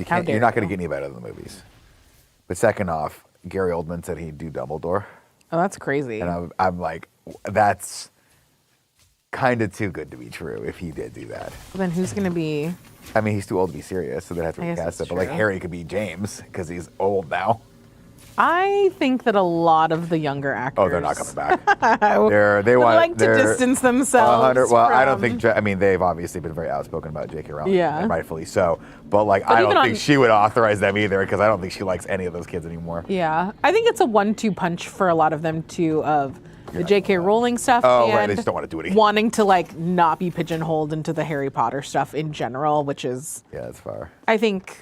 How you're dare not going to you. get any better than the movies. But second off, Gary Oldman said he'd do Dumbledore, Oh, that's crazy. and I'm like, that's kind of too good to be true if he did do that. Then who's going to be. I mean, he's too old to be serious, so they have to I guess recast that's it. But like true. Harry could be James because he's old now. I think that a lot of the younger actors. Oh, they're not coming back. They would want like to distance themselves. Well, I don't from- think. I mean, they've obviously been very outspoken about J.K. Rowling, Yeah. and rightfully so. But like, I even don't think on- she would authorize them either because I don't think she likes any of those kids anymore. Yeah, I think it's a 1-2 punch for a lot of them too, of the J.K. Rowling stuff Oh, and right, they just don't wanna do it again. wanting to like not be pigeonholed into the Harry Potter stuff in general, which is, Yeah, that's far. I think,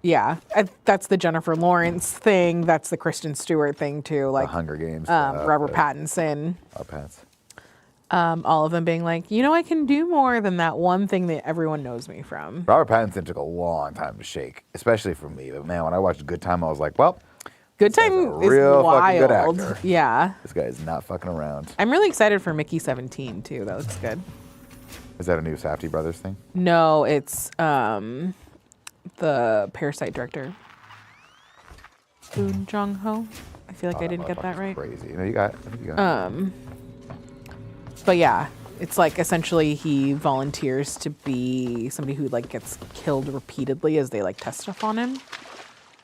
yeah, that's the Jennifer Lawrence thing. That's the Kristen Stewart thing too. The Like Hunger Games. Robert Pattinson. Pats. All of them being like, you know, I can do more than that one thing that everyone knows me from. Robert Pattinson took a long time to shake, especially for me. But man, when I watched Good Time, I was like, well, Good guy's Time a is real fucking good wild. actor. Yeah. this guy is not fucking around. I'm really excited for Mickey 17 too. That looks good. Is that a new Safdie Brothers thing? No, it's the Parasite director. Boon Jong-ho. I feel like I didn't get that right. Crazy. No, you got. I think you got. But yeah, it's like essentially he volunteers to be somebody who like gets killed repeatedly as they like test stuff on him.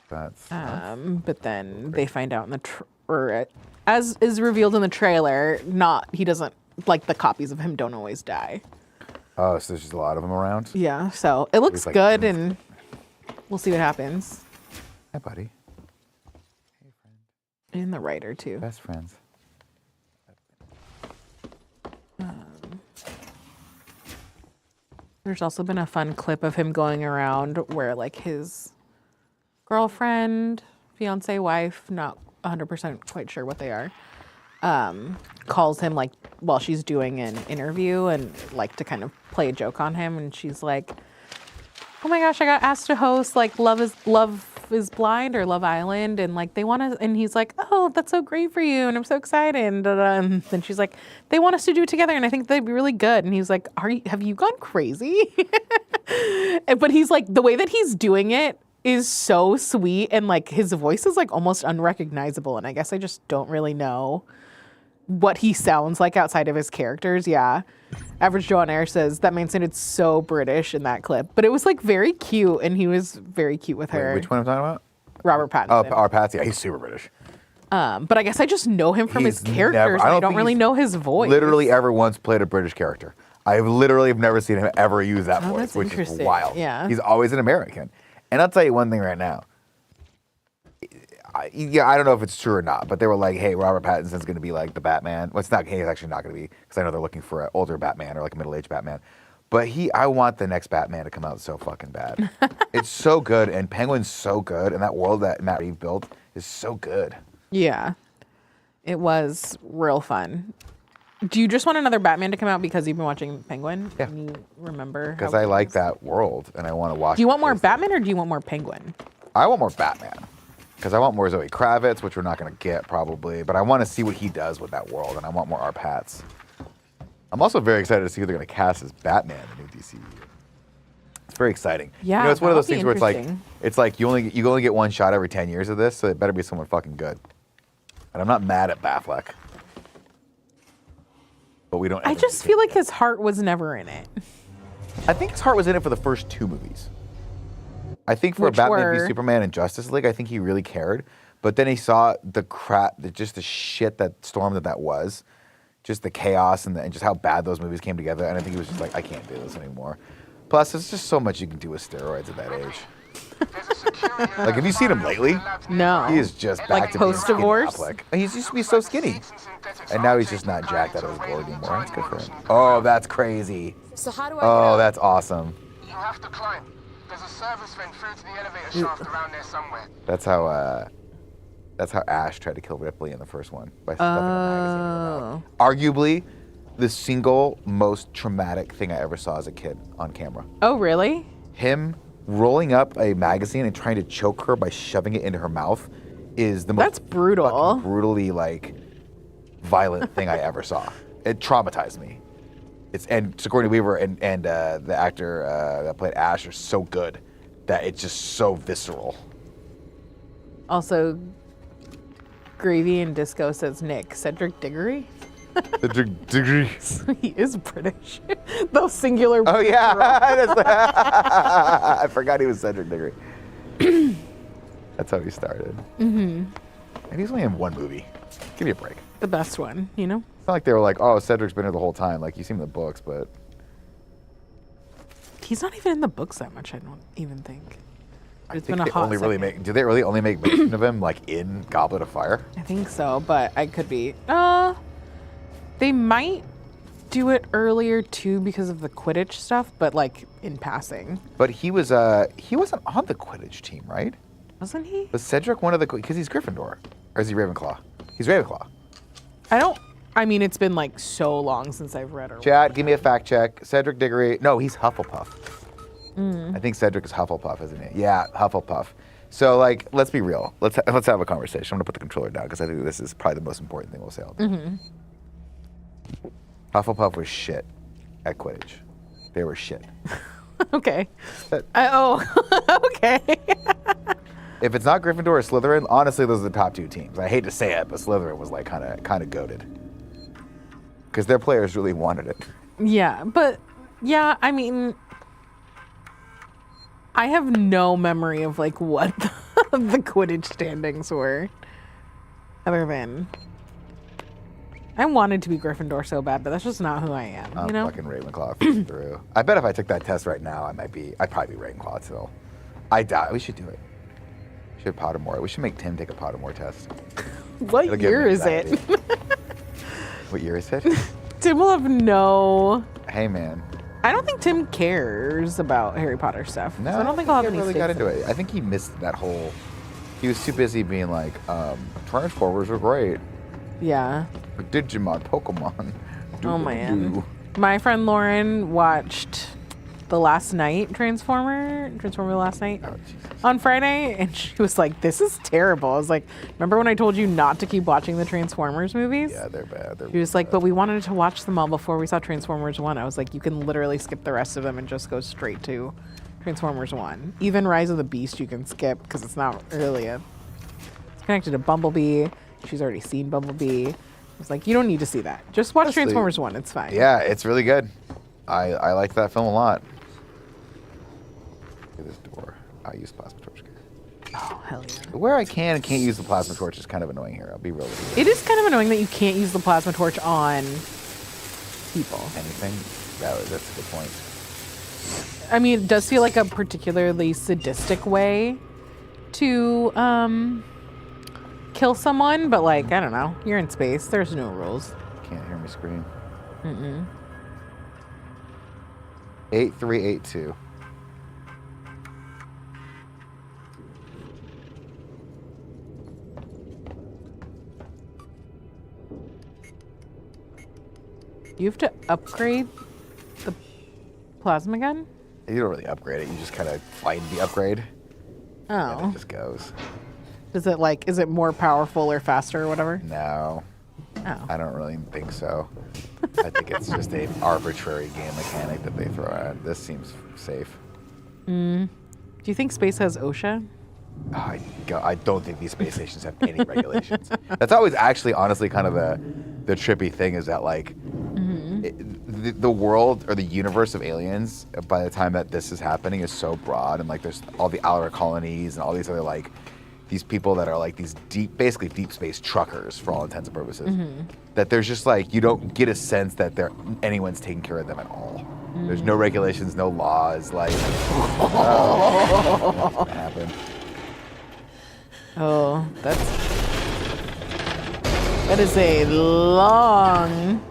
That's. But then they find out in the as is revealed in the trailer, he doesn't like the copies of him don't always die. Oh, so there's just a lot of them around. Yeah, so it looks He's like- good, and we'll see what happens. Hi, buddy. And the writer too. Best friends. There's also been a fun clip of him going around where like his girlfriend, fiance, wife, not 100% quite sure what they are, calls him like while she's doing an interview and like to kind of play a joke on him, and she's like, oh my gosh, I got asked to host like Love is Blind or Love Island, and like they want to, and he's like, oh, that's so great for you, and I'm so excited, and then she's like, they want us to do it together, and I think they'd be really good, and he's like, have you gone crazy? But he's like, the way that he's doing it is so sweet, and like his voice is like almost unrecognizable, and I guess I just don't really know what he sounds like outside of his characters. Yeah. Average Joe on Air says that man sounded so British in that clip, but it was like very cute, and he was very cute with her. Wait, which one I'm talking about? Robert Oh, Pattinson. our Patsy. Yeah, he's super British. But I guess I just know him from his He's characters. never- I don't think really he's know his voice. Literally ever once played a British character. I literally have never seen him ever use that Oh, voice, that's which is interesting. wild. Yeah. He's always an American. And I'll tell you one thing right now. I don't know if it's true or not, but they were like, hey, Robert Pattinson's going to be like the Batman. Well, he's actually not going to be, because I know they're looking for an older Batman or like a middle-aged Batman. But I want the next Batman to come out so fucking bad. It's so good, and Penguin's so good, and that world that Matt Reeves built is so good. Yeah. It was real fun. Do you just want another Batman to come out because you've been watching Penguin? Yeah. And you remember? Because how I it like was? that world, and I want to watch Do you want more it. Batman or do you want more Penguin? I want more Batman. Because I want more Zoe Kravitz, which we're not going to get probably, but I want to see what he does with that world, and I want more R. Pats. I'm also very excited to see who they're going to cast as Batman in the new DCU. It's very exciting. Yeah, you know, it's one of those that'll be things where interesting. it's like you only get one shot every 10 years of this, so it better be someone fucking good. And I'm not mad at Batfleck, but we don't. I ever just get feel like there. his heart was never in it. I think his heart was in it for the first 2 movies. I think for Which Batman v were- Superman and Justice League, I think he really cared. But then he saw just the shit that storm that was, just the chaos and just how bad those movies came together. And I think he was just like, I can't do this anymore. Plus, there's just so much you can do with steroids at that age. Like, have you seen him lately? No. He is just back Like to being skinny post-divorce? Affleck. He used to be so skinny. And now he's just not jacked out of his gourd anymore. That's good for him. Oh, that's crazy. So how do I Oh, that's awesome. You have to climb. There's a service vent through to the elevator shaft around there somewhere. That's how Ash tried to kill Ripley in the first one by stuffing a magazine in her mouth. Arguably, the single most traumatic thing I ever saw as a kid on camera. Oh, really? Him rolling up a magazine and trying to choke her by shoving it into her mouth is the most That's brutal. fucking brutally violent thing I ever saw. It traumatized me. And Sigourney Weaver and the actor that played Ash are so good that it's just so visceral. Also, Gravy and Disco says Nick. Cedric Diggory? The degree. He is British. Those singular. Oh yeah, I forgot he was Cedric Diggory. That's how he started. Mm-hmm. And he's only in one movie. Give me a break. The best one, you know? It's not like they were like, oh, Cedric's been here the whole time. Like, you see him in the books, but He's not even in the books that much, I don't even think. I It's think been a they hot only really second. make. Do they really only make mention of him like in Goblet of Fire? I think so, but I could be. They might do it earlier too because of the Quidditch stuff, but like in passing. But he wasn't on the Quidditch team, right? Wasn't he? Was Cedric one of the? Because he's Gryffindor, or is he Ravenclaw? He's Ravenclaw. I mean, it's been like so long since I've read or Chat, give me a fact check. Cedric Diggory. No, he's Hufflepuff. I think Cedric is Hufflepuff, isn't he? Yeah, Hufflepuff. So, like, let's be real. Let's have a conversation. I'm gonna put the controller down because I think this is probably the most important thing we'll say all day. Hufflepuff was shit at Quidditch. They were shit. Okay. But- Okay. If it's not Gryffindor or Slytherin, honestly, those are the top 2 teams. I hate to say it, but Slytherin was like kind of goated because their players really wanted it. Yeah, but yeah, I mean, I have no memory of like what the Quidditch standings were, other than I wanted to be Gryffindor so bad, but that's just not who I am. I'm you know? fucking Ravenclaw through. I bet if I took that test right now, I'd probably be Ravenclaw still. I doubt. We should do it. We should Pottermore. We should make Tim take a Pottermore test. What It'll give year him is it? anxiety. What year is it? Tim will have no. Hey man. I don't think Tim cares about Harry Potter stuff. No, so I don't think I'll have he any really got stakes into in it. I think he missed that whole. He was too busy being like, Transformers were great. Yeah. Digimon, Pokemon. Oh man. Doo-doo-doo. My friend Lauren watched the last night Transformer last night Oh, Jesus. on Friday, and she was like, "This is terrible." I was like, "Remember when I told you not to keep watching the Transformers movies?" Yeah, they're bad. She was like, "But we wanted to watch them all before we saw Transformers 1." I was like, "You can literally skip the rest of them and just go straight to Transformers 1. Even Rise of the Beast you can skip because it's not really it's connected to Bumblebee. She's already seen Bumblebee." I was like, "You don't need to see that. Just watch Honestly, Transformers 1. It's fine." Yeah, it's really good. I like that film a lot. Look at this door. I use plasma torch. Oh, hell yeah. Where I can and can't use the plasma torch is kind of annoying here. I'll be real with you. It is kind of annoying that you can't use the plasma torch on people. Anything? That's a good point. I mean, it does feel like a particularly sadistic way to kill someone, but like, I don't know. You're in space. There's no rules. Can't hear me scream. 8382. You have to upgrade the plasma gun? You don't really upgrade it. You just kind of find the upgrade. And Oh. it just goes. Is it more powerful or faster or whatever? No. Oh. I don't really think so. I think it's just an arbitrary game mechanic that they throw at. This seems safe. Do you think space has OSHA? I don't think these space stations have any regulations. That's always actually, honestly, kind of the trippy thing is that, like, the world or the universe of aliens, by the time that this is happening, is so broad. And, like, there's all the outer colonies and all these other, like, these people that are, like, these basically deep space truckers, for all intents and purposes, that there's just, like, you don't get a sense that anyone's taking care of them at all. There's no regulations, no laws, like, oh, what's gonna happen? Oh, that is a long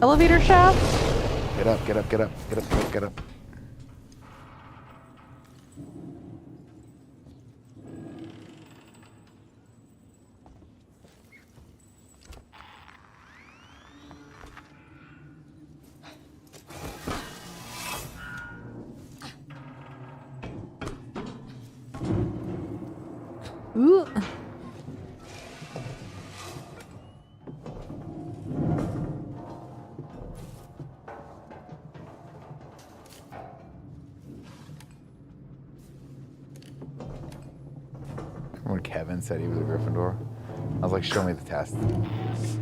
elevator shaft. Get up, get up, get up, get up, get up, get up. Ooh. When Kevin said he was a Gryffindor, I was like, show me the test.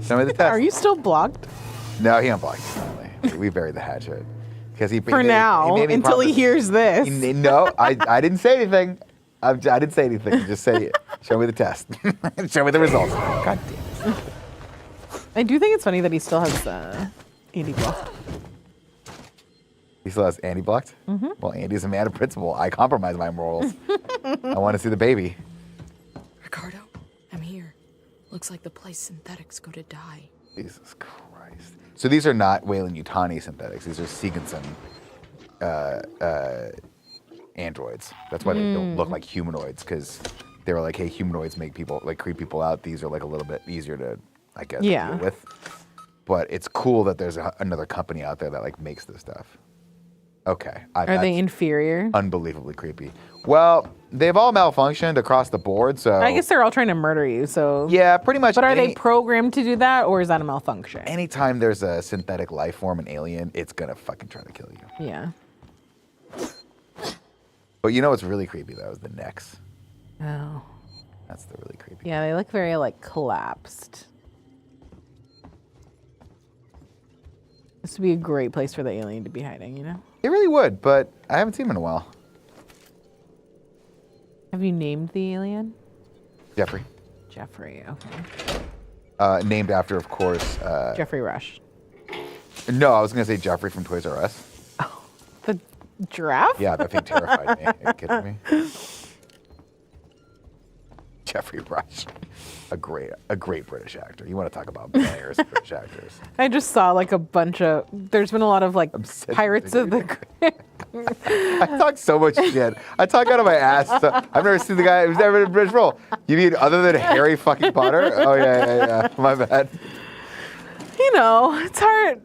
Show me the test. Are you still blocked? No, he unblocked me finally. We buried the hatchet. Because For now, until he hears this. No, I didn't say anything. I didn't say anything. Just say, show me the test. Show me the results. God damn it. I do think it's funny that he still has Andy blocked. He still has Andy blocked? Mm-hmm. Well, Andy's a man of principle. I compromise my morals. I want to see the baby. Ricardo, I'm here. Looks like the place synthetics go to die. Jesus Christ. So these are not Weyland-Yutani synthetics. These are Segensen androids. That's why they don't look like humanoids, because they were like, hey, humanoids make people, like, creep people out. These are, like, a little bit easier to, I guess, deal with. But it's cool that there's another company out there that, like, makes this stuff. Okay. Are they inferior? Unbelievably creepy. Well, they've all malfunctioned across the board, so... I guess they're all trying to murder you, so... Yeah, pretty much. But are they programmed to do that, or is that a malfunction? Anytime there's a synthetic life form, an alien, it's gonna fucking try to kill you. Yeah. But you know what's really creepy, though, is the necks. Oh. That's the really creepy. Yeah, they look very, like, collapsed. This would be a great place for the alien to be hiding, you know? It really would, but I haven't seen him in a while. Have you named the alien? Jeffrey. Jeffrey, okay. Named after, of course... Jeffrey Rush. No, I was going to say Jeffrey from Toys R Us. Oh, the giraffe? Yeah, that thing terrified me. Are you kidding me? Jeffrey Rush. A great British actor. You want to talk about players, British actors. I just saw like a bunch of, there's been a lot of like Pirates of the... I talk so much shit. I talk out of my ass. So I've never seen the guy who's never in a British role. You mean other than Harry fucking Potter? Oh, yeah. My bad. You know, it's hard.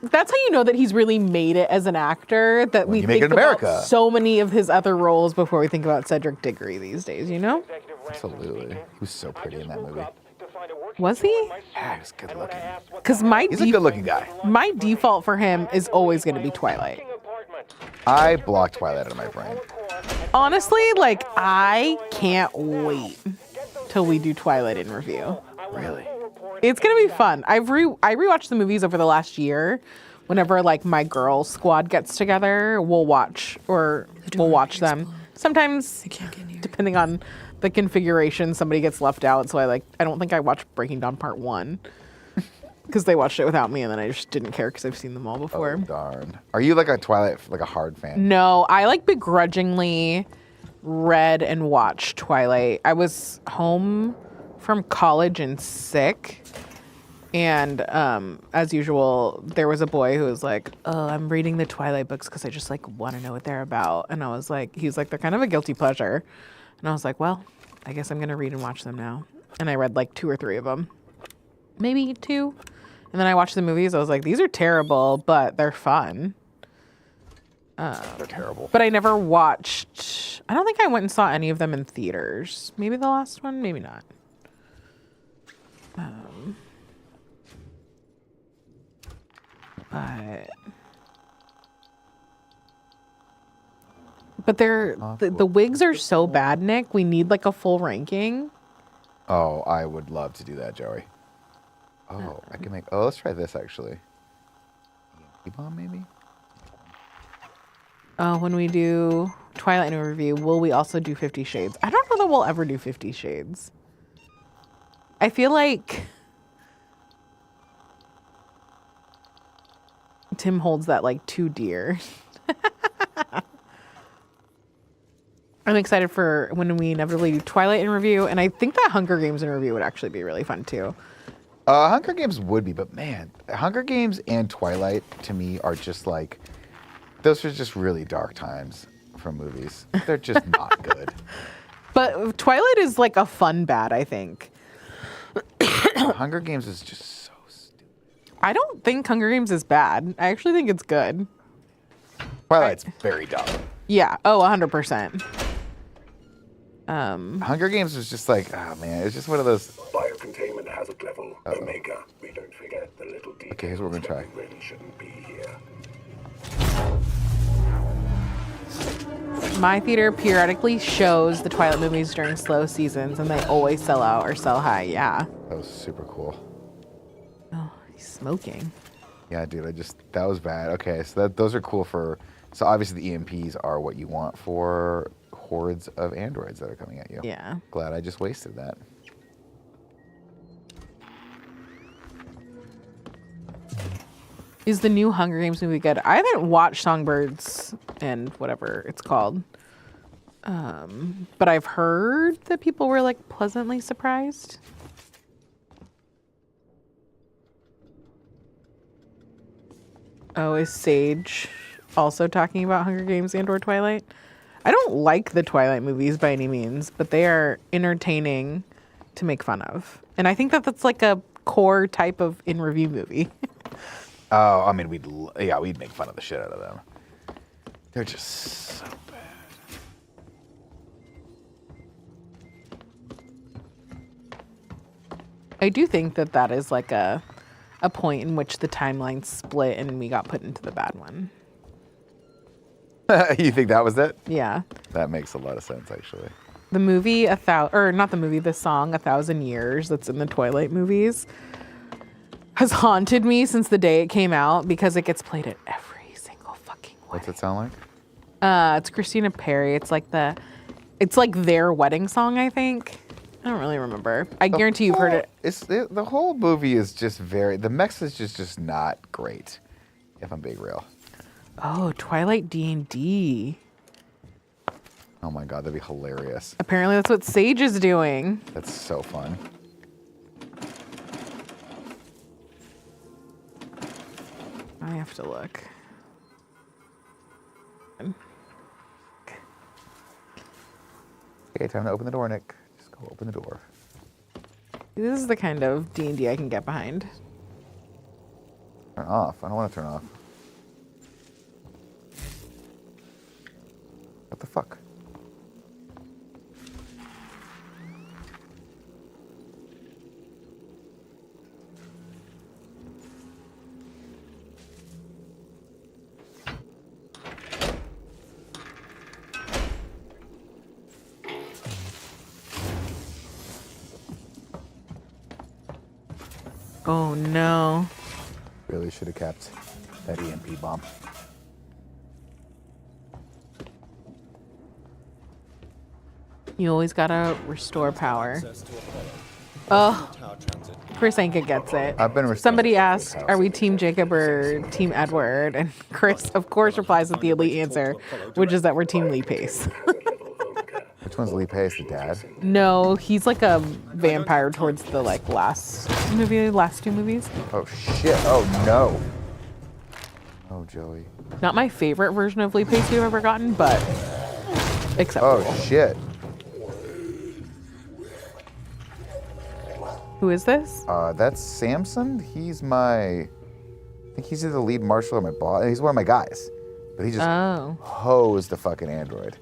That's how you know that he's really made it as an actor, that we think about so many of his other roles before we think about Cedric Diggory these days, you know? Absolutely. He was so pretty in that movie. Was he? Yeah, he was good looking. Because he's a good looking guy. My default for him is always going to be Twilight. I blocked Twilight out of my brain. Honestly, like, I can't wait till we do Twilight in review. Really? It's gonna be fun. I rewatched the movies over the last year. Whenever like my girl squad gets together, we'll watch them. Sometimes, depending on the configuration, somebody gets left out. So I don't think I watched Breaking Dawn Part 1 because they watched it without me, and then I just didn't care because I've seen them all before. Oh, darn. Are you like a Twilight, like a hard fan? No, I like begrudgingly read and watched Twilight. I was home from college and sick, and as usual, there was a boy who was like, "Oh, I'm reading the Twilight books because I just like want to know what they're about." And I was like, "He's like, they're kind of a guilty pleasure," and I was like, "Well, I guess I'm gonna read and watch them now." And I read like 2 or 3 of them, maybe 2, and then I watched the movies. I was like, "These are terrible, but they're fun." They're terrible. But I never watched I don't think I went and saw any of them in theaters. Maybe the last one, maybe not. But the wigs are so bad, Nick. We need like a full ranking. Oh, I would love to do that, Joey. Oh, I can make. Oh, let's try this actually. E-bomb maybe. When we do Twilight in a review, will we also do 50 Shades? I don't know that we'll ever do 50 Shades. I feel like Tim holds that like too dear. I'm excited for when we inevitably do Twilight in review, and I think that Hunger Games in review would actually be really fun too. Hunger Games would be, but man, Hunger Games and Twilight to me are just like, those are just really dark times for movies. They're just not good. But Twilight is like a fun bad, I think. Hunger Games is just so stupid. I don't think Hunger Games is bad. I actually think it's good. Twilight's very dumb. Yeah. Oh, 100%. Hunger Games was just like, oh man, it's just one of those. Biocontainment hazard level Omega. We don't forget the little details. Okay, here's what we're gonna try. that really shouldn't be here. My theater periodically shows the Twilight movies during slow seasons, and they always sell out or sell high. Yeah. That was super cool. Oh, he's smoking. Yeah, dude, that was bad. Okay, so those are cool for. So obviously the EMPs are what you want for hordes of androids that are coming at you. Yeah. Glad I just wasted that. Is the new Hunger Games movie good? I haven't watched Songbirds and whatever it's called. But I've heard that people were like pleasantly surprised. Oh, is Sage also talking about Hunger Games and or Twilight? I don't like the Twilight movies by any means, but they are entertaining to make fun of. And I think that that's like a core type of in-review movie. Oh, I mean, we'd make fun of the shit out of them. They're just so bad. I do think that that is like a point in which the timeline split and we got put into the bad one. You think that was it? Yeah. That makes a lot of sense, actually. The movie, the song 1,000 Years that's in the Twilight movies has haunted me since the day it came out because it gets played at every single fucking wedding. What's it sound like? It's Christina Perri. It's like their wedding song, I think. I don't really remember. I guarantee you've heard it. The whole movie is just the message is just not great, if I'm being real. Oh, Twilight D&D. Oh my god, that'd be hilarious. Apparently that's what Sage is doing. That's so fun. I have to look. Okay, time to open the door, Nick. Just go open the door. This is the kind of D&D I can get behind. Turn off. I don't want to turn off. What the fuck? Oh no. Really should have kept that EMP bomb. You always gotta restore power. Oh, Chris Anka gets it. I've been restoring Somebody this asked, house. are we Team Jacob or Team Edward? And Chris, of course, replies with the elite answer, which is that we're Team Lee Pace. Which one's Lee Pace, the dad? No, he's like a vampire towards the last two movies. Oh shit, oh no. Oh, Joey. Not my favorite version of Lee Pace we've ever gotten, but acceptable. Oh shit. Who is this? That's Samson. I think he's either the lead marshal or my boss. He's one of my guys. But he just hosed the fucking android.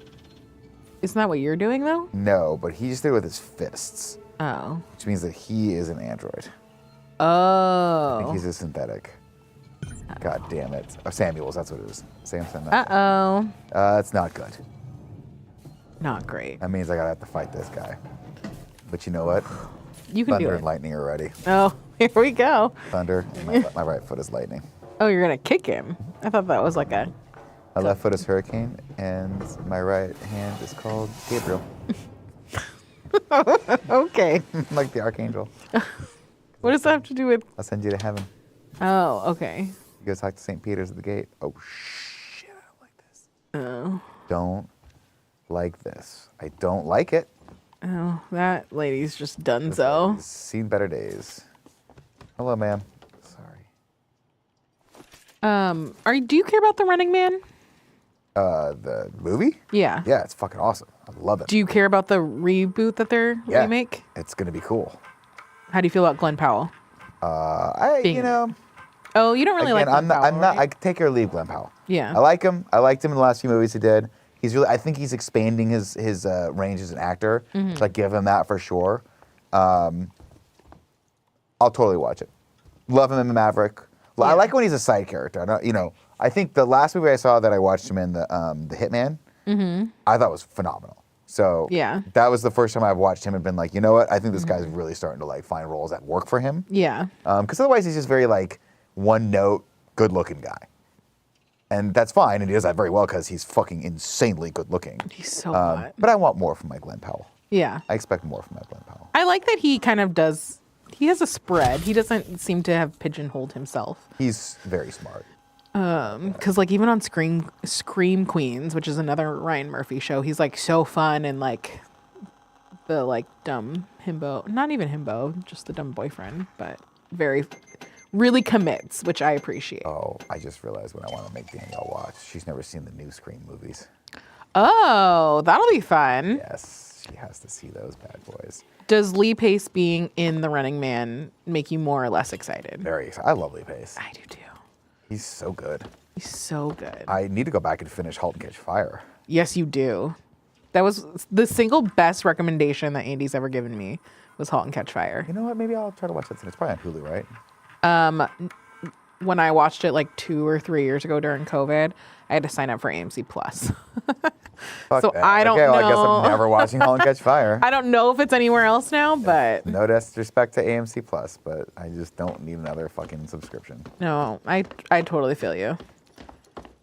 Isn't that what you're doing though? No, but he just did it with his fists, Oh. which means that he is an android. Oh. I think he's a synthetic. God damn it. Oh, Samuels, that's what it is. Samson. Uh-oh. That's not good. Not great. That means I gotta have to fight this guy. But you know what? You can Thunder do and it. lightning are ready. Oh, here we go. Thunder, and my right foot is lightning. Oh, you're gonna kick him. I thought that was like a... My left foot is hurricane, and my right hand is called Gabriel. Okay. Like the archangel. What does that have to do with... I'll send you to heaven. Oh, okay. You go talk to St. Peter's at the gate. Oh, shit, I don't like this. Oh. Don't like this. I don't like it. Oh, that lady's just done so. He's seen better days. Hello, ma'am. Sorry. Do you care about The Running Man? The movie? Yeah. Yeah, it's fucking awesome. I love it. Do you care about the reboot that they're Yeah, remake? it's gonna be cool. How do you feel about Glenn Powell? Being You in it. know, Oh, you don't really like Glenn I'm not. Powell, right? I take or leave Glenn Powell. Yeah. I like him. I liked him in the last few movies he did. He's really. I think he's expanding his range as an actor. Mm-hmm. So I give him that for sure. I'll totally watch it. Love him in Maverick. I like when he's a side character. I don't, I think the last movie I saw that I watched him in, the Hitman, I thought was phenomenal. So Yeah. that was the first time I've watched him and been like, you know what? I think this guy's really starting to like find roles that work for him. Yeah. Because otherwise he's just very like one note, good looking guy. And that's fine, and he does that very well because he's fucking insanely good looking. He's so hot. But I want more from my Glenn Powell. Yeah. I expect more from my Glenn Powell. I like that he kind of does. He has a spread. He doesn't seem to have pigeonholed himself. He's very smart. Because like even on Scream Queens, which is another Ryan Murphy show, he's like so fun and like the like dumb himbo, not even himbo, just the dumb boyfriend, but really commits, which I appreciate. Oh, I just realized what I want to make Danielle watch. She's never seen the new Scream movies. Oh, that'll be fun. Yes, she has to see those bad boys. Does Lee Pace being in The Running Man make you more or less excited? Very excited. I love Lee Pace. I do too. He's so good. He's so good. I need to go back and finish *Halt and Catch Fire*. Yes, you do. That was the single best recommendation that Andy's ever given me was *Halt and Catch Fire*. You know what? Maybe I'll try to watch that soon. It's probably on Hulu, right? When I watched it like 2 or 3 years ago during COVID, I had to sign up for AMC Plus. Fuck So that. I don't okay, well, know. I guess I'm never watching *Halt and Catch Fire*. I don't know if it's anywhere else now, but No disrespect to AMC Plus, but I just don't need another fucking subscription. no, I totally feel you.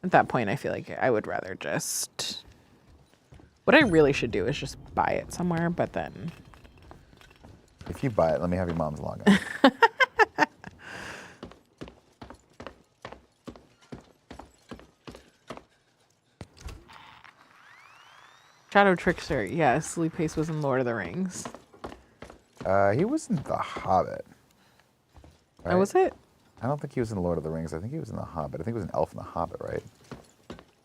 At that point, I feel like I would rather just. What I really should do is just buy it somewhere, but then. If you buy it, let me have your mom's login. Shadow Trickster, yes, Lee Pace was in Lord of the Rings. He was in The Hobbit. Oh, was it? I don't think he was in Lord of the Rings. I think he was in The Hobbit. I think he was an elf in The Hobbit, right?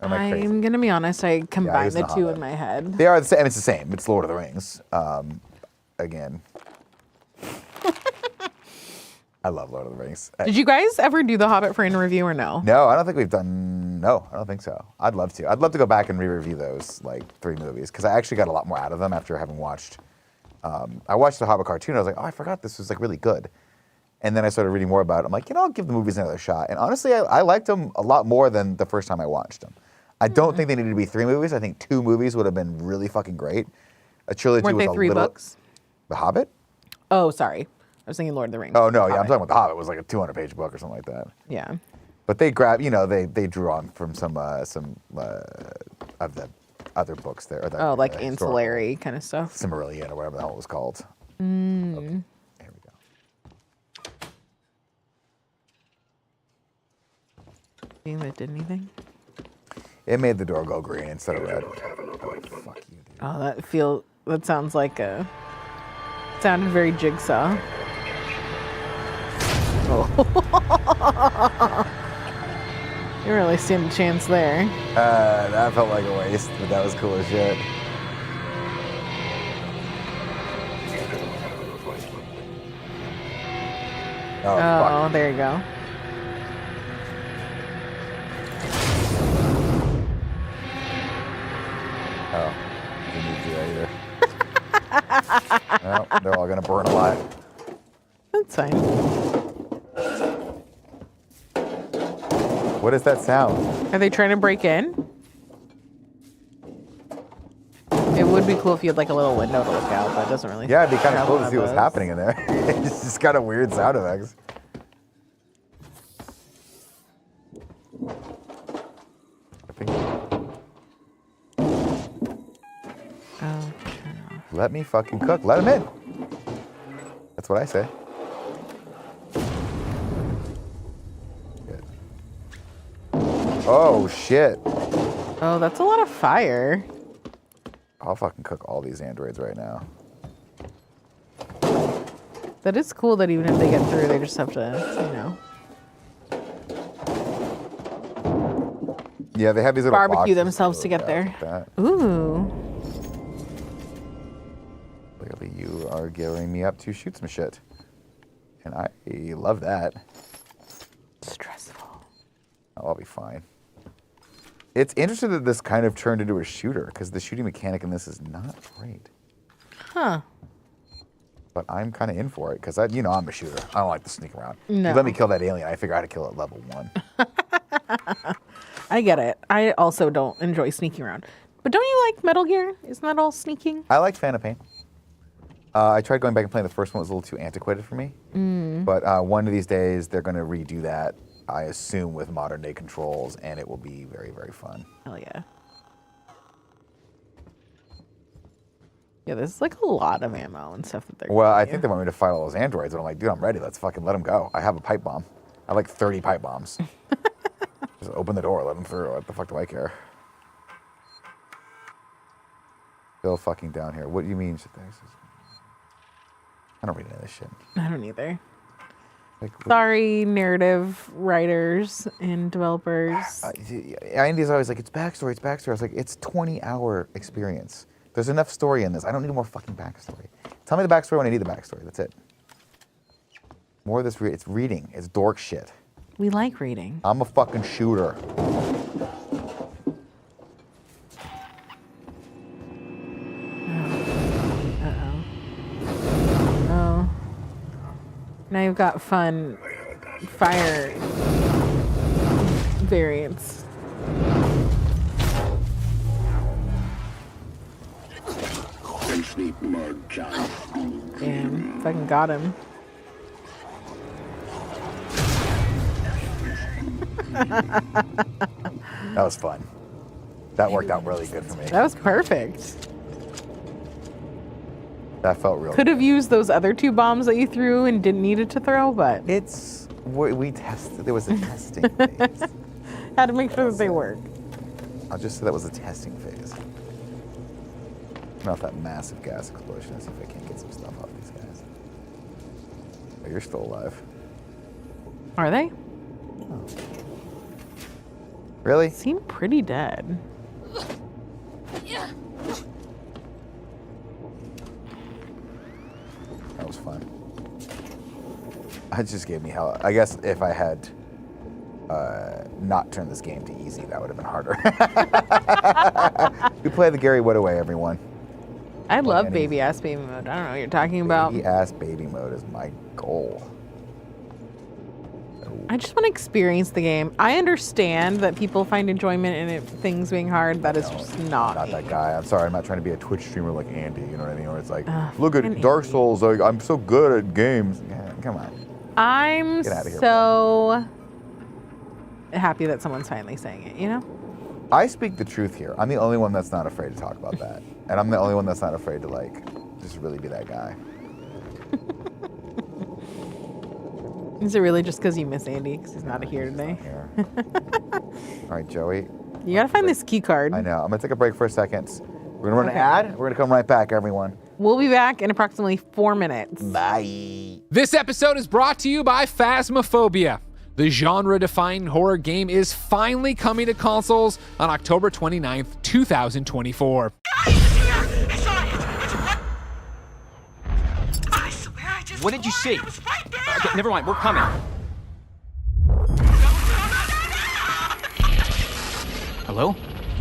Or am I crazy? I'm gonna be honest. I combined was in the The two Hobbit. in my head. They are the same. It's the same. It's Lord of the Rings. Again, I love Lord of the Rings. Did you guys ever do The Hobbit for in review or no? No, I don't think we've done. No, I don't think so. I'd love to. I'd love to go back and re-review those like 3 movies because I actually got a lot more out of them after having watched. I watched the Hobbit cartoon. I was like, oh, I forgot this was like really good. And then I started reading more about it. I'm like, I'll give the movies another shot. And honestly, I liked them a lot more than the first time I watched them. I don't think they needed to be 3 movies. I think 2 movies would have been really fucking great. A trilogy Weren't was they a 3 little. books? The Hobbit? Oh, sorry. I was thinking Lord of the Rings. Oh no, yeah, I'm Hobbit. talking about The Hobbit. It was like a 200-page book or something like that. Yeah. But they grabbed, they drew on from some of the other books there. Or the, Oh, like historical ancillary kind of stuff. Silmarillion or whatever the hell it was called. Mm. Okay, here we go. Think that did anything? It made the door go green instead of You do red. not have an appointment. Fuck you, dude. Oh, that sounds like a. Sounded very Jigsaw. Oh. You really stand a chance there. That felt like a waste, but that was cool as shit. You do not have an appointment. Oh, Oh, fuck. there you go. Oh. fucking need you right here. No, they're all gonna burn alive. That's fine. What is that sound? Are they trying to break in? It would be cool if you had like a little window to look out, but it doesn't really. Yeah, it'd be kind of have cool one to of see what's those. happening in there. It's just got a weird sound effects. I think. Oh, turn off. Let me fucking cook. Let him in. That's what I say. Good. Oh shit. Oh, that's a lot of fire. I'll fucking cook all these androids right now. That is cool that even if they get through, they just have to, Yeah, they have these little barbecue boxes themselves to get stuff there. like that. Ooh. Clearly, you are gearing me up to shoot some shit, and I love that. Stressful. Oh, I'll be fine. It's interesting that this kind of turned into a shooter because the shooting mechanic in this is not great. Huh. But I'm kind of in for it because I'm a shooter. I don't like to sneak around. No. You let me kill that alien, I figure out how to kill it at level 1. I get it. I also don't enjoy sneaking around. But don't you like Metal Gear? Isn't that all sneaking? I liked Fan of Pain. I tried going back and playing the first one. It was a little too antiquated for me. But one of these days, they're going to redo that, I assume, with modern day controls, and it will be very, very fun. Hell yeah. Yeah, there's like a lot of ammo and stuff that they're Well, I giving think you. they want me to fight all those androids, and I'm like, dude, I'm ready. Let's fucking let them go. I have a pipe bomb. I have like 30 pipe bombs. Just open the door, let them through. What the fuck do I care? Still fucking down here. What do you mean? I don't read any of this shit. I don't either. Like, Sorry, narrative writers and developers. Andy's always like, it's backstory, it's backstory. I was like, it's 20-hour experience. There's enough story in this. I don't need more fucking backstory. Tell me the backstory when I need the backstory. That's it. More of this, it's reading. It's dork shit. We like reading. I'm a fucking shooter. Oh. Now you've got fun fire variants. Damn, fucking got him. That was fun. That worked out really good for me. That was perfect. That felt real Could have good. used those other 2 bombs that you threw and didn't need it to throw, but We tested. There was a testing phase. had to make sure that they work. I'll just say that was a testing phase. Not that massive gas explosion. Let's see if I can't get some stuff off these guys. Oh, you're still alive. Are they? Really? Seem pretty dead. That was fun. It just gave me hell. I guess if I had not turned this game to easy, that would have been harder. We play the Gary Wood away, everyone. I love any- baby ass baby mode. I don't know what you're talking about. Baby ass baby mode is my goal. I just want to experience the game. I understand that people find enjoyment in it, things being hard. That is just not Not me. that guy. I'm sorry. I'm not trying to be a Twitch streamer like Andy. You know what I mean? Where it's like, Ugh, look at fucking Dark Andy. Souls. Like, I'm so good at games. Yeah, come on. I'm Get outta here, so happy that someone's finally saying it, you know? I speak the truth here. I'm the only one that's not afraid to talk about that. And I'm the only one that's not afraid to, like, just really be that guy. Is it really just because you miss Andy? Because he's not here today? Here. All right, Joey. You gotta find this key card. I know. I'm going to take a break for a second. We're going to run Okay. an ad. We're going to come right back, everyone. We'll be back in approximately 4 minutes. Bye. This episode is brought to you by Phasmophobia. The genre-defining horror game is finally coming to consoles on October 29th, 2024. What did you see? Okay, never mind, we're coming. Hello?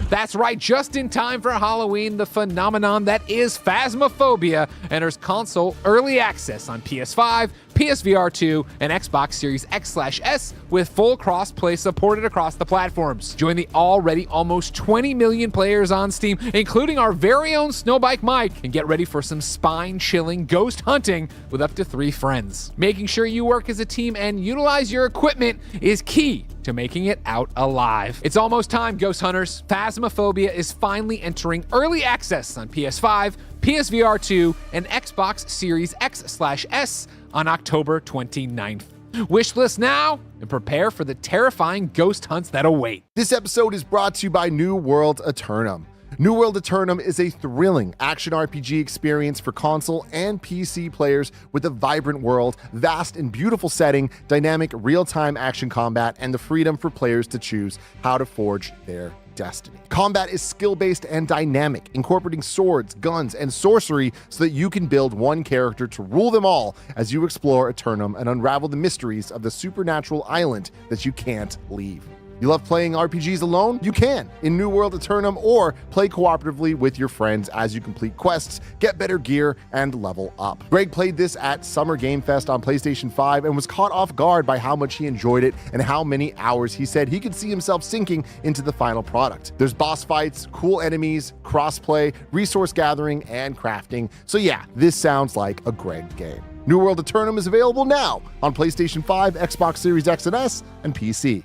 That's right, just in time for Halloween, the phenomenon that is Phasmophobia enters console early access on PS5, PSVR 2, and Xbox Series X/S with full cross-play supported across the platforms. Join the already almost 20 million players on Steam, including our very own Snowbike Mike, and get ready for some spine-chilling ghost hunting with up to 3 friends. Making sure you work as a team and utilize your equipment is key to making it out alive. It's almost time, Ghost Hunters. Phasmophobia is finally entering early access on PS5, PSVR 2, and Xbox Series X/S on October 29th. Wishlist now and prepare for the terrifying ghost hunts that await. This episode is brought to you by New World Eternum. New World Eternum is a thrilling action RPG experience for console and PC players with a vibrant world, vast and beautiful setting, dynamic real-time action combat, and the freedom for players to choose how to forge their destiny. Combat is skill-based and dynamic, incorporating swords, guns, and sorcery so that you can build one character to rule them all as you explore Eternum and unravel the mysteries of the supernatural island that you can't leave. You love playing RPGs alone? You can in New World Eternum, or play cooperatively with your friends as you complete quests, get better gear, and level up. Greg played this at Summer Game Fest on PlayStation 5 and was caught off guard by how much he enjoyed it and how many hours he said he could see himself sinking into the final product. There's boss fights, cool enemies, crossplay, resource gathering, and crafting. So yeah, this sounds like a Greg game. New World Eternum is available now on PlayStation 5, Xbox Series X and S, and PC.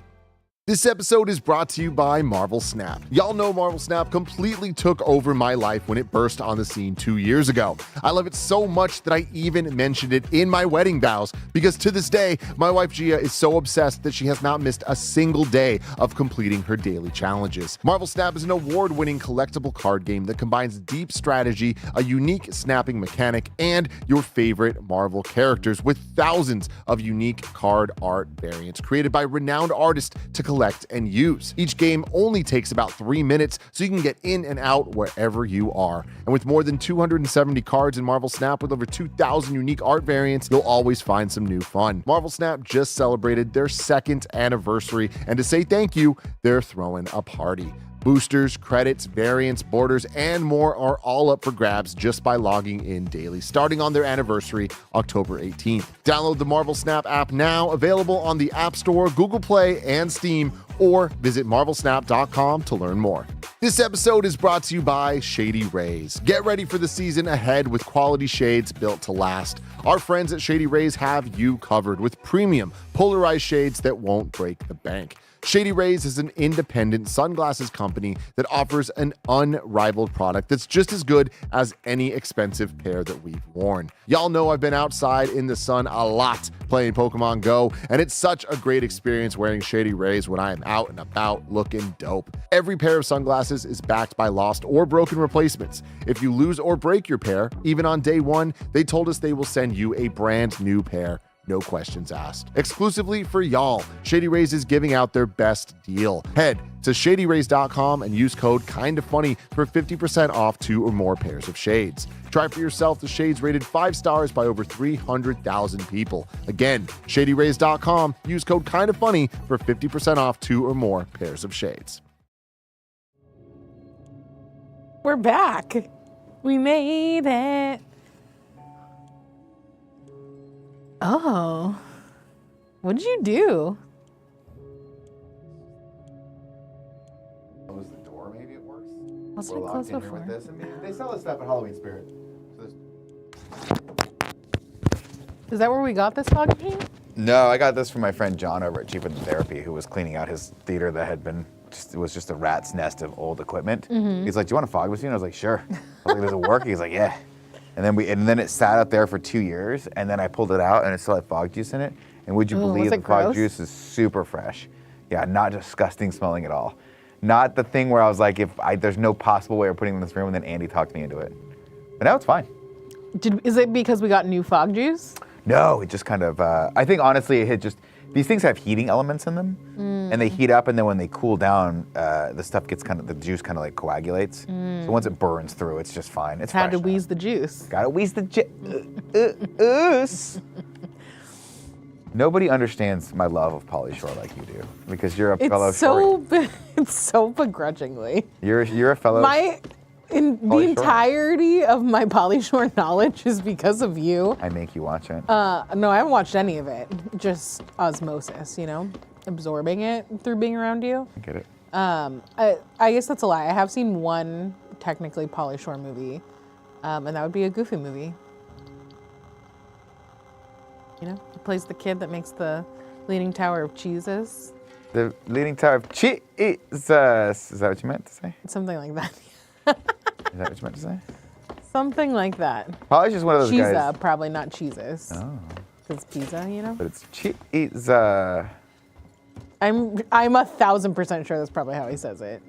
This episode is brought to you by Marvel Snap. Y'all know Marvel Snap completely took over my life when it burst on the scene 2 years ago. I love it so much that I even mentioned it in my wedding vows, because to this day, my wife Gia is so obsessed that she has not missed a single day of completing her daily challenges. Marvel Snap is an award-winning collectible card game that combines deep strategy, a unique snapping mechanic, and your favorite Marvel characters with thousands of unique card art variants created by renowned artists to collect and use. Each game only takes about 3 minutes, so you can get in and out wherever you are. And with more than 270 cards in Marvel Snap with over 2,000 unique art variants, you'll always find some new fun. Marvel Snap just celebrated their 2nd anniversary, and to say thank you, they're throwing a party. Boosters, credits, variants, borders, and more are all up for grabs just by logging in daily, starting on their anniversary, October 18th. Download the Marvel Snap app now, available on the App Store, Google Play, and Steam, or visit marvelsnap.com to learn more. This episode is brought to you by Shady Rays. Get ready for the season ahead with quality shades built to last. Our friends at Shady Rays have you covered with premium, polarized shades that won't break the bank. Shady Rays is an independent sunglasses company that offers an unrivaled product that's just as good as any expensive pair that we've worn. Y'all know I've been outside in the sun a lot playing Pokemon Go, and it's such a great experience wearing Shady Rays when I am out and about looking dope. Every pair of sunglasses is backed by lost or broken replacements. If you lose or break your pair, even on day 1, they told us they will send you a brand new pair. No questions asked. Exclusively for y'all, Shady Rays is giving out their best deal. Head to shadyrays.com and use code KINDAFUNNY for 50% off 2 or more pairs of shades. Try for yourself the shades rated 5 stars by over 300,000 people. Again, shadyrays.com, use code KINDAFUNNY for 50% off 2 or more pairs of shades. We're back. We made it. Oh, what did you do? Close the door, maybe it works. I'll try We're to locked close in here before. with this. I mean, they sell this stuff at Halloween Spirit. So Is that where we got this fog machine? no, I got this from my friend John over at Cheaper Than Therapy, who was cleaning out his theater that had been, it was just a rat's nest of old equipment. He's like, do you want a fog machine? I was like, sure. I was like, does it work? He's like, yeah. And then it sat out there for 2 years, and then I pulled it out, and it still had fog juice in it. And would you believe the fog juice is super fresh? Yeah, not disgusting smelling at all. Not the thing where I was like, there's no possible way of putting it in this room, and then Andy talked me into it. But now it's fine. Is it because we got new fog juice? No, it just kind of, I think honestly it had just, these things have heating elements in them, and they heat up, and then when they cool down, the stuff gets the juice kind of like coagulates. So once it burns through, it's just fine. It's Had to wheeze the juice. Gotta wheeze the juice. Nobody understands my love of Pauly Shore like you do, because you're a fellow Shore. It's so begrudgingly. You're a fellow. The Pauly Shore. entirety of my Pauly Shore knowledge is because of you. I make you watch it. No, I haven't watched any of it. Just osmosis, absorbing it through being around you. I get it. I guess that's a lie. I have seen one technically Pauly Shore movie, and that would be a Goofy movie. He plays the kid that makes the Leaning Tower of Cheeses. The Leaning Tower of Jesus. Is that what you meant to say? Something like that. Is that what you meant to say? Something like that. Pauly's just one of those guys. Cheesa, probably not cheeses. Oh. It's pizza, But it's cheese. I'm 1,000% sure that's probably how he says it.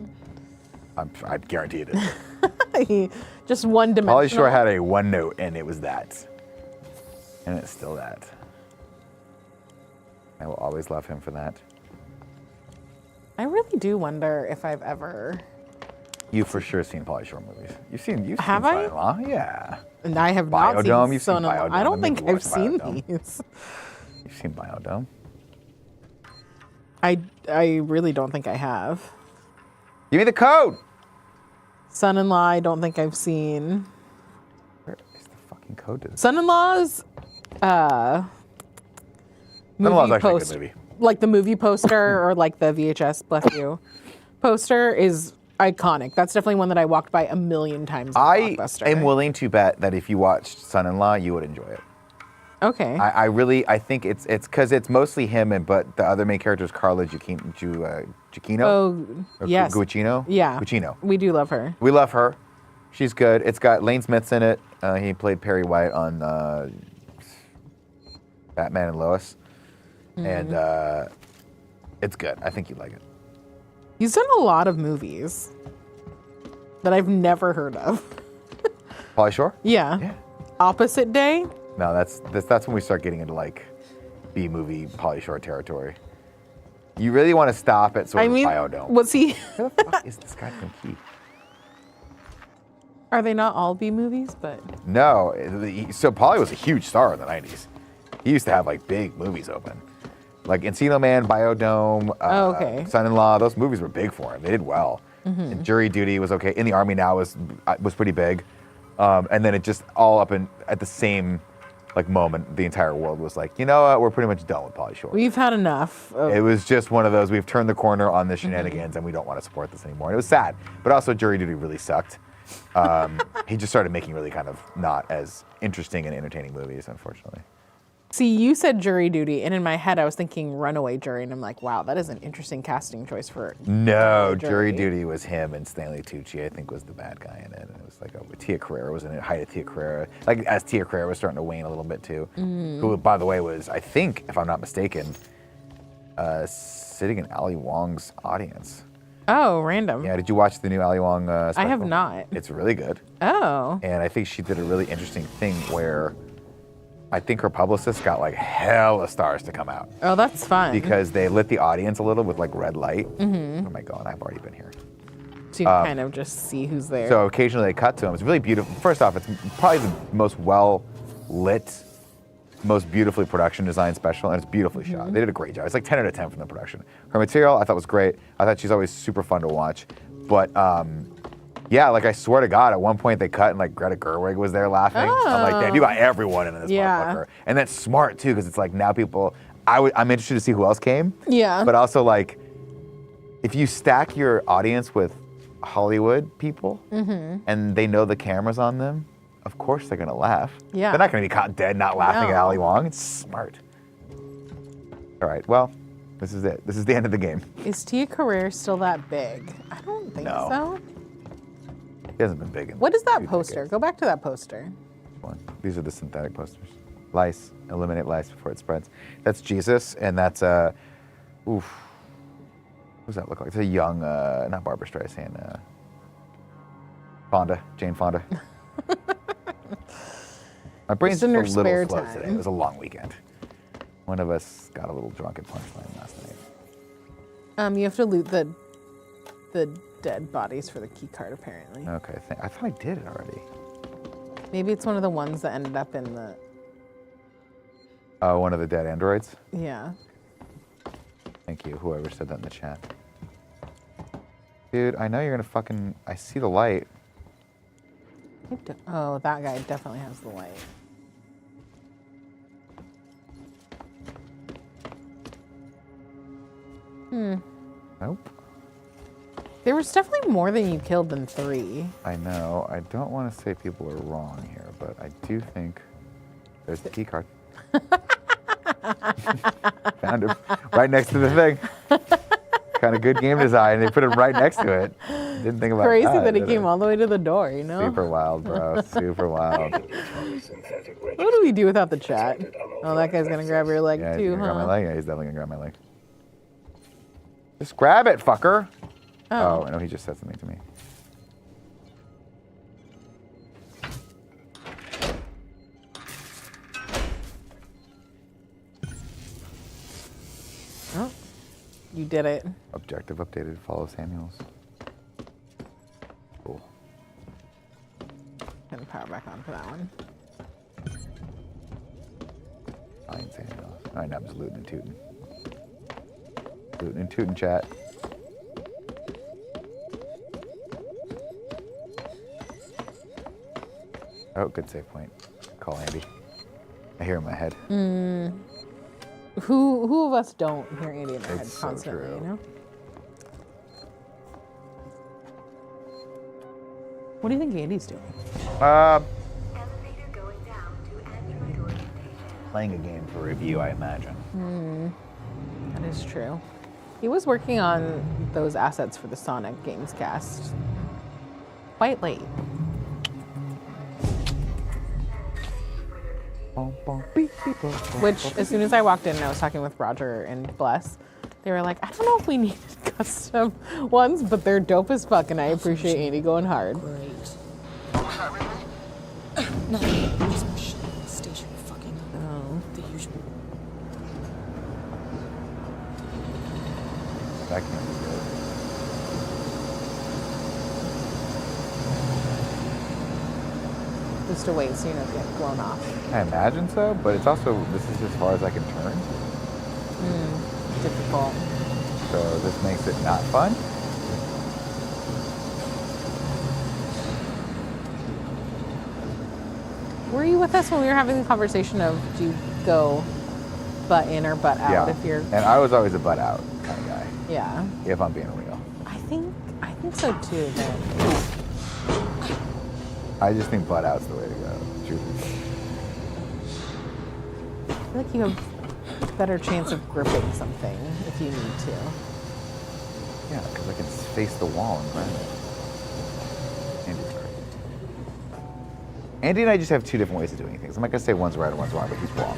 I guarantee it is. Just one dimensional. Pauly Shore had a one note, and it was that. And it's still that. I will always love him for that. I really do wonder if I've ever. You've for sure seen Pauly Shore movies. You've seen Have I? Son-in-Law? Yeah. And I have Biodome, not seen you've seen Son-in-Law. Biodome. I don't Let me think watch I've seen Biodome. these. You've seen Biodome? I really don't think I have. Give me the code! Son-in-Law, I don't think I've seen. Where is the fucking code to this? Son-in-Law's Son-in-Law's movie actually a good poster, movie. like the movie poster or like the VHS, bless you, poster is iconic. That's definitely one that I walked by a million times. I Blockbuster. am willing to bet that if you watched Son-in-Law, you would enjoy it. Okay. I think it's because it's mostly him, but the other main character is Carla Gugino. Oh, yes. Guccino? Yeah. Guccino. We do love her. We love her. She's good. It's got Lane Smith's in it. He played Perry White on Batman and Lois. And it's good. I think you'd like it. He's done a lot of movies that I've never heard of. Pauly Shore? Yeah. Yeah. Opposite Day? No, that's when we start getting into like B-movie Pauly Shore territory. You really want to stop at sort of Biodome. Was he? Where the fuck is this guy from Key? Are they not all B movies? But No, so Pauly was a huge star in the 90s. He used to have like big movies open. Like Encino Man, Biodome, okay. Son-in-Law, those movies were big for him. They did well. And Jury Duty was okay. In the Army Now was pretty big. And then it just all up at the same like moment, the entire world was like, you know what, we're pretty much done with Pauly Shore. we've had enough. It was just one of those, we've turned the corner on the shenanigans and we don't want to support this anymore. And it was sad. But also Jury Duty really sucked. He just started making really kind of not as interesting and entertaining movies, unfortunately. See, you said Jury Duty, and in my head I was thinking Runaway Jury, and I'm like, wow, that is an interesting casting choice for. No, Jury Duty was him, and Stanley Tucci, I think, was the bad guy in it. And it was like, Tia Carrere was in it, height of Tia Carrere. Like, as Tia Carrere was starting to wane a little bit, too. Who, by the way, was, I think, if I'm not mistaken, sitting in Ali Wong's audience. Oh, random. Yeah, did you watch the new Ali Wong special? I have not. It's really good. Oh. And I think she did a really interesting thing where I think her publicist got like hella stars to come out. Oh, that's fun. Because they lit the audience a little with like red light. Where am I going? I've already been here. So you can kind of just see who's there. So occasionally they cut to him. It's really beautiful. First off, it's probably the most well lit, most beautifully production designed special, and it's beautifully shot. They did a great job. It's like 10 out of 10 from the production. Her material I thought was great. I thought she's always super fun to watch. But yeah, like I swear to God, at one point they cut and like Greta Gerwig was there laughing. I'm like, damn, you got everyone in this motherfucker. And that's smart too, because it's like now people, I'm interested to see who else came. Yeah. But also like, if you stack your audience with Hollywood people and they know the camera's on them, of course they're gonna laugh. Yeah. They're not gonna be caught dead not laughing at Ali Wong. It's smart. All right, well, this is it. This is the end of the game. Is Tia Carrere still that big? I don't think so. He hasn't been big in What is that 2 poster? decades. Go back to that poster. These are the synthetic posters. Lice. Eliminate lice before it spreads. That's Jesus, and that's oof. What does that look like? It's a young, not Barbara Streisand, Jane Fonda. My brain's just in a her little spare slow time. today. It was a long weekend. One of us got a little drunk at Punchline last night. You have to loot the dead bodies for the key card, apparently. Okay, I thought I did it already. Maybe it's one of the ones that ended up in the. Oh, one of the dead androids? Yeah. Thank you, whoever said that in the chat. Dude, I know you're gonna fucking. I see the light. Oh, that guy definitely has the light. Nope. There was definitely more than you killed than 3. I know. I don't want to say people are wrong here, but I do think there's the key card. Found it right next to the thing. Kind of good game design. They put it right next to it. Didn't think about Crazy that. that he came all the way to the door, you know? Super wild, bro. Super wild. What do we do without the chat? Oh, that guy's gonna grab your leg Yeah, too, he's gonna grab my huh? leg. Yeah, he's definitely gonna grab my leg. Just grab it, fucker. Oh, no, he just said something to me. Oh, you did it. Objective updated. Follow Samuels. Cool. Gonna power back on for that one. I ain't saying enough. All right, now I'm just looting and tooting. Looting and tooting, chat. Oh, good save point. Call Andy. I hear in my head. Who of us don't hear Andy in their head It's so constantly, true. you know? What do you think Andy's doing? Playing a game for review, I imagine. That is true. He was working on those assets for the Sonic Games cast quite late. Which, as soon as I walked in and I was talking with Roger and Bless, they were like, I don't know if we needed custom ones, but they're dope as fuck, and I appreciate Andy going hard. Great. Nothing. Just more shit. Station fucking up. Oh. The usual. That can't be good. Just to wait so you don't get blown off. I imagine so, but it's also, this is as far as I can turn. Difficult. So this makes it not fun. Were you with us when we were having the conversation of do you go butt in or butt out Yeah. if you're... And I was always a butt out kind of guy, Yeah. if I'm being real. I think so too, but I just think butt out's the way to go. Truthfully. I feel like you have a better chance of gripping something if you need to. Yeah, because I can face the wall and grab it. Andy's crazy. Andy and I just have two different ways of doing things. I'm not gonna say one's right or one's wrong, but he's wrong.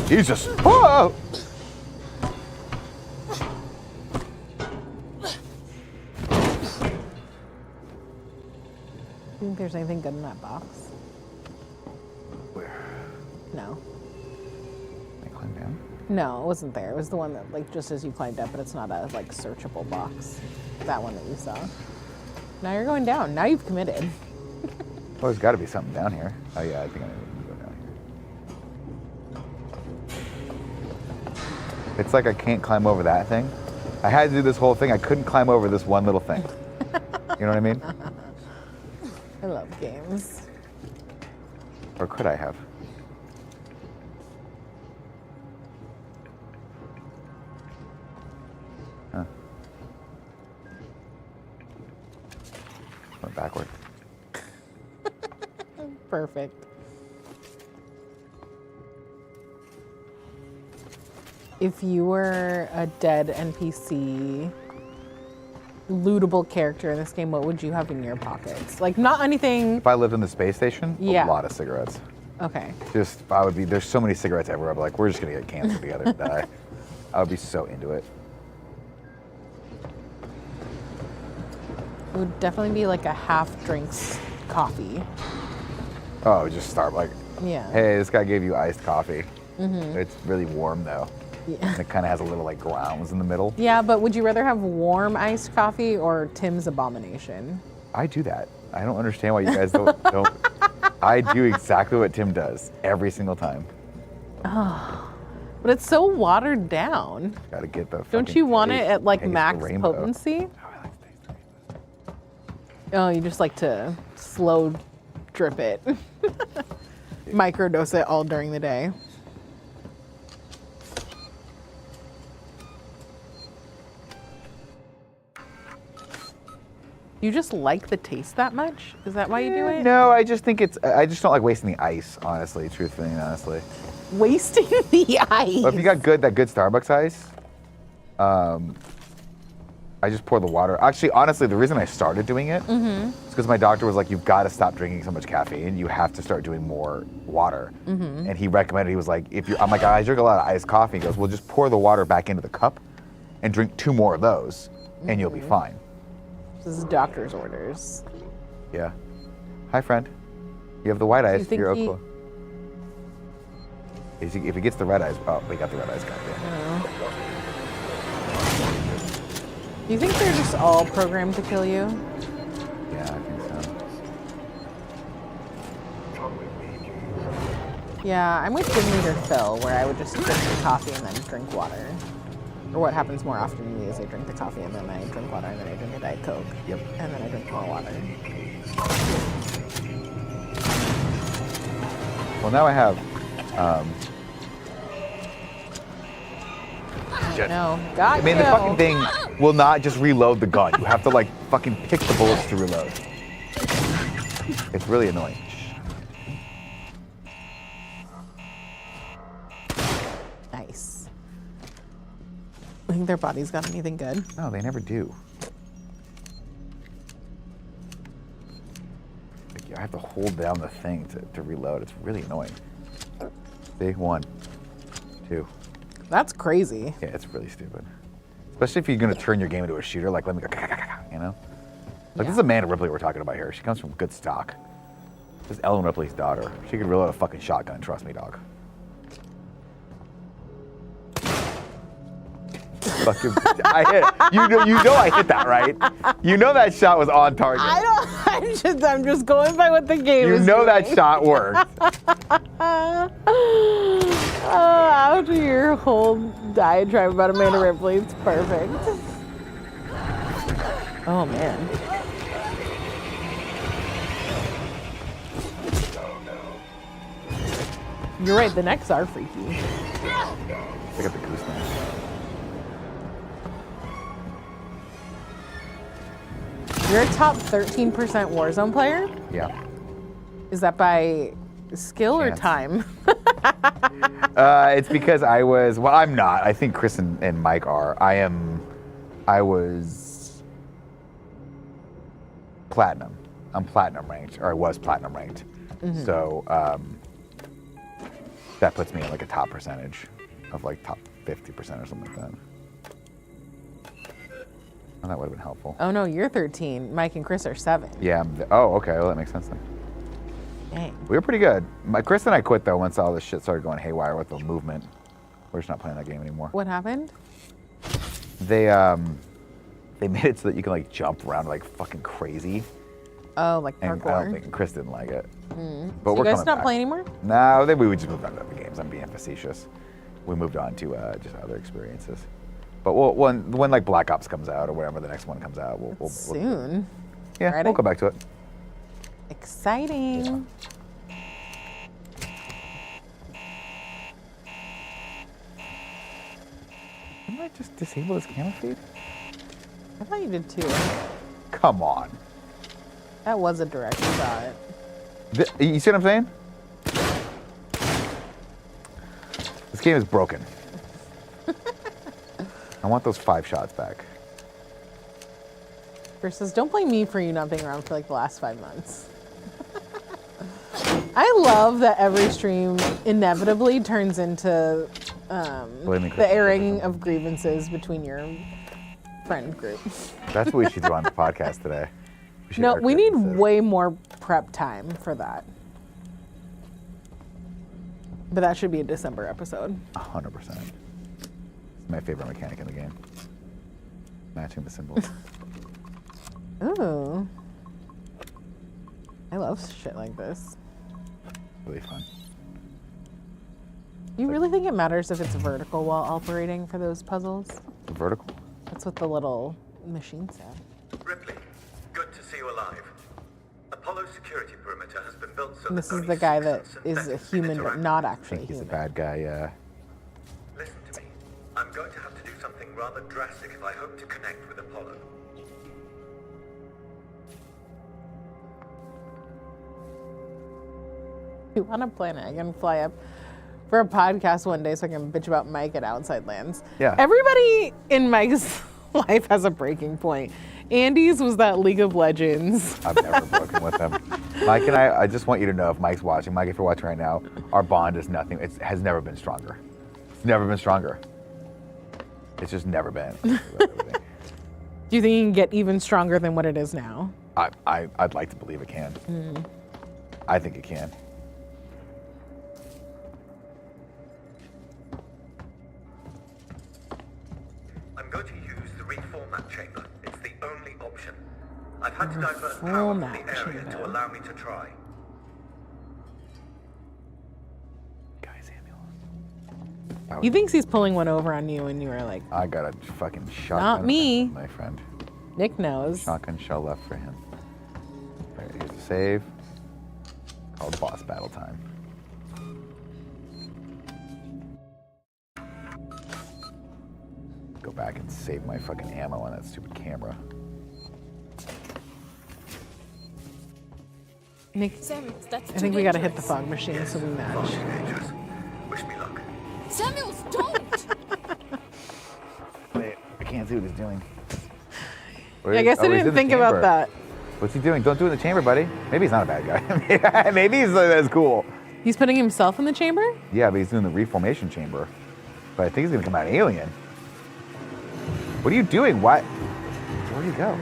He's just, whoa! Do you think there's anything good in that box? Where? No. Can I climb down? No, it wasn't there. It was the one that, like, just as you climbed up, but it's not a, like, searchable box. That one that you saw. Now you're going down. Now you've committed. Well, there's got to be something down here. Oh yeah, I think I need to go down here. It's like I can't climb over that thing. I had to do this whole thing. I couldn't climb over this one little thing. You know what I mean? I love games. Or could I have? Huh. Went backward. Perfect. If you were a dead NPC, lootable character in this game, what would you have in your pockets? Like, not anything. If I lived in the space station, Yeah. a lot of cigarettes. Okay. Just, I would be, there's so many cigarettes everywhere. I'd be like, we're just gonna get cancer together and die. I would be so into it. It would definitely be like a half drinks coffee. Oh, just start like, Yeah. hey, this guy gave you iced coffee. It's really warm though. Yeah. And it kind of has a little like grounds in the middle. Yeah, but would you rather have warm iced coffee or Tim's Abomination? I do that. I don't understand why you guys don't. I do exactly what Tim does every single time. But it's so watered down. Gotta get the. Don't fucking you want it taste- at like taste the max rainbow. potency? Oh Oh, you just like to slow drip it. Microdose it all during the day. You just like the taste that much? Is that why you do it? No, I just think I just don't like wasting the ice, honestly, truthfully and honestly. Wasting the ice. But if you got that good Starbucks ice, I just pour the water. Actually, honestly, the reason I started doing it is because my doctor was like, you've got to stop drinking so much caffeine. You have to start doing more water. And he recommended, he was like, I'm like, I drink a lot of iced coffee. He goes, well, just pour the water back into the cup and drink 2 more of those and you'll be fine. This is doctor's orders. Yeah. Hi, friend. You have the white eyes. think You're he- cool. If he gets the red eyes, oh, we got the red eyes. Goddamn. Do you think they're just all programmed to kill you? Yeah, I think so. Yeah, I'm with Gym Leader Phil, where I would just drink the coffee and then drink water. Or what happens more often to me is I drink the coffee and then I drink water and then I drink a Diet Coke. Yep. And then I drink more water. Well, now I have. No, got I mean, the you. fucking thing will not just reload the gun. You have to like fucking pick the bullets to reload. It's really annoying. Nice. I think their body's got anything good. No, they never do. Like, I have to hold down the thing to reload. It's really annoying. See, 1, 2. That's crazy. Yeah, it's really stupid. Especially if you're gonna turn your game into a shooter, like let me go, you know? Like this is Amanda Ripley we're talking about here. She comes from good stock. This is Ellen Ripley's daughter. She could reload a fucking shotgun, trust me, dog. Fucking, I hit. You know I hit that, right? You know that shot was on target. I'm just going by what the game You is know that doing. shot worked. After your whole diatribe about Amanda Ripley, it's perfect. Oh man. You're right, the necks are freaky. I got the goose neck. You're a top 13% Warzone player? Yeah. Is that by skill or Chance. time? It's because I'm not. I think Chris and Mike are. I was platinum. I'm platinum ranked, or I was platinum ranked. So that puts me in like a top percentage of like top 50% or something like that. Oh, that would have been helpful. Oh no, you're 13. Mike and Chris are 7. Yeah. Oh, okay. Well, that makes sense then. Dang. We were pretty good. Chris and I quit though once all this shit started going haywire with the movement. We're just not playing that game anymore. What happened? They made it so that you can like jump around like fucking crazy. Oh, like And parkour. I don't think Chris didn't like it. But So we're you guys coming not back. play anymore? No, then we just moved on to other games. I'm being facetious. We moved on to just other experiences. But when like Black Ops comes out or whatever the next one comes out, we'll Soon. yeah, Friday? we'll come back to it. Exciting. Didn't I just disable his camera feed? I thought you did too. Come on. That was a direct shot. You see what I'm saying? This game is broken. I want those 5 shots back. Chris says, don't blame me for you not being around for like the last 5 months. I love that every stream inevitably turns into Blaming the Chris. airing of grievances between your friend group. That's what we should do on the podcast today. should No, air we need grievances. way more prep time for that. But that should be a December episode. 100%. It's my favorite mechanic in the game. Matching the symbols. Ooh. I love shit like this. Really fun. You really think it matters if it's vertical while operating for those puzzles? Vertical? That's what the little machine said. Ripley, good to see you alive. Apollo's security perimeter has been built so And this that is only the guy that citizens is a synthetics human, can but interact. not I actually think he's a human. bad guy, yeah. Listen to me. I'm going to have to do something rather drastic if I hope to connect with Apollo. You want a planet? I can fly up for a podcast one day so I can bitch about Mike at Outside Lands. Yeah. Everybody in Mike's life has a breaking point. Andy's was that League of Legends. I've never broken with him. Mike and I just want you to know, if Mike's watching, Mike, if you're watching right now, our bond is nothing. It has never been stronger. It's never been stronger. It's just never been. Do you think you can get even stronger than what it is now? I'd like to believe it can. I think it can. I'm going to use the reformat chamber. It's the only option. I've had to divert power from the Reformat area to chamber. allow me to try. Guy Samuel. He thinks he's pulling one over on you, and you are like, I got a fucking shotgun. Not me. My friend. Nick knows. Shotgun shell left for him. All right, here's a save. Called boss battle time. Go back and save my fucking ammo on that stupid camera. Nick, Samuels, that's I think we gotta hit the fog machine so we match. Dangerous. Wish me luck. Samuels, don't! Wait, I can't see what he's doing. I guess I didn't think about that. What's he doing? Don't do it in the chamber, buddy. Maybe he's not a bad guy. Maybe he's that's cool. He's putting himself in the chamber? Yeah, but he's doing the reformation chamber. But I think he's gonna come out alien. What are you doing? What? Where'd he go?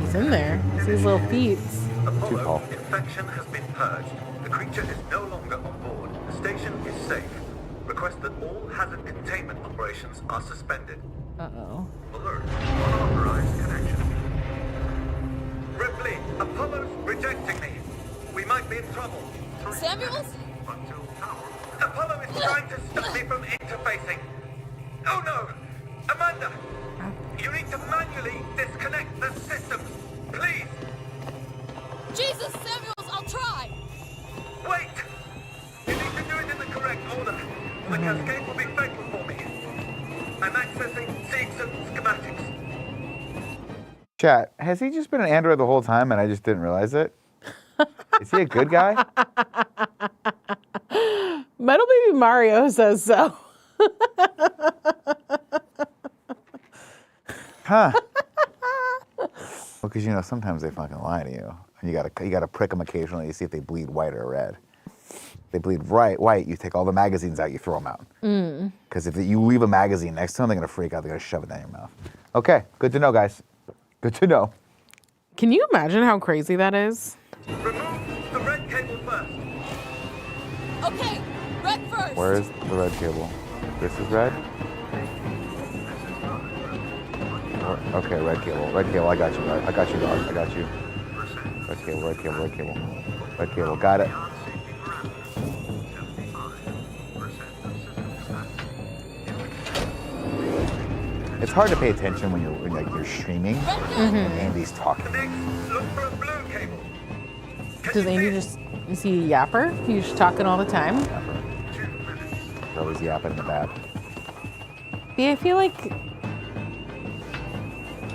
He's in there. See his little feet. Too tall. Apollo, infection has been purged. The creature is no longer on board. The station is safe. Request that all hazard containment operations are suspended. Uh-oh. Alert. Unauthorized connection. Ripley, Apollo's rejecting me. We might be in trouble. Samuels? Apollo is trying to stop me from interfacing. Oh no! Amanda! You need to manually disconnect the systems. Please! Jesus, Samuels, I'll try! Wait! You need to do it in the correct order. The cascade will be fatal for me. I'm accessing seeds and schematics. Chat, has he just been an android the whole time and I just didn't realize it? Is he a good guy? Metal Baby Mario says so. Huh. Well, because you know sometimes they fucking lie to you, and you gotta prick them occasionally to see if they bleed white or red. If they bleed white, you take all the magazines out, you throw them out. Because if you leave a magazine next to them, they're gonna freak out. They're gonna shove it down your mouth. Okay, good to know, guys. Good to know. Can you imagine how crazy that is? Remove the red cable first. Okay, red first! Where's the red cable? This is red. Okay, red cable. Red cable. I got you. I got you, dog. I got you. Red cable. Red cable. Red cable. Red cable. Got it. It's hard to pay attention when you're streaming and Andy's talking. Look for a blue cable. Does Andy is he a yapper? He's just talking all the time? He's always yapping in the back. Yeah, I feel like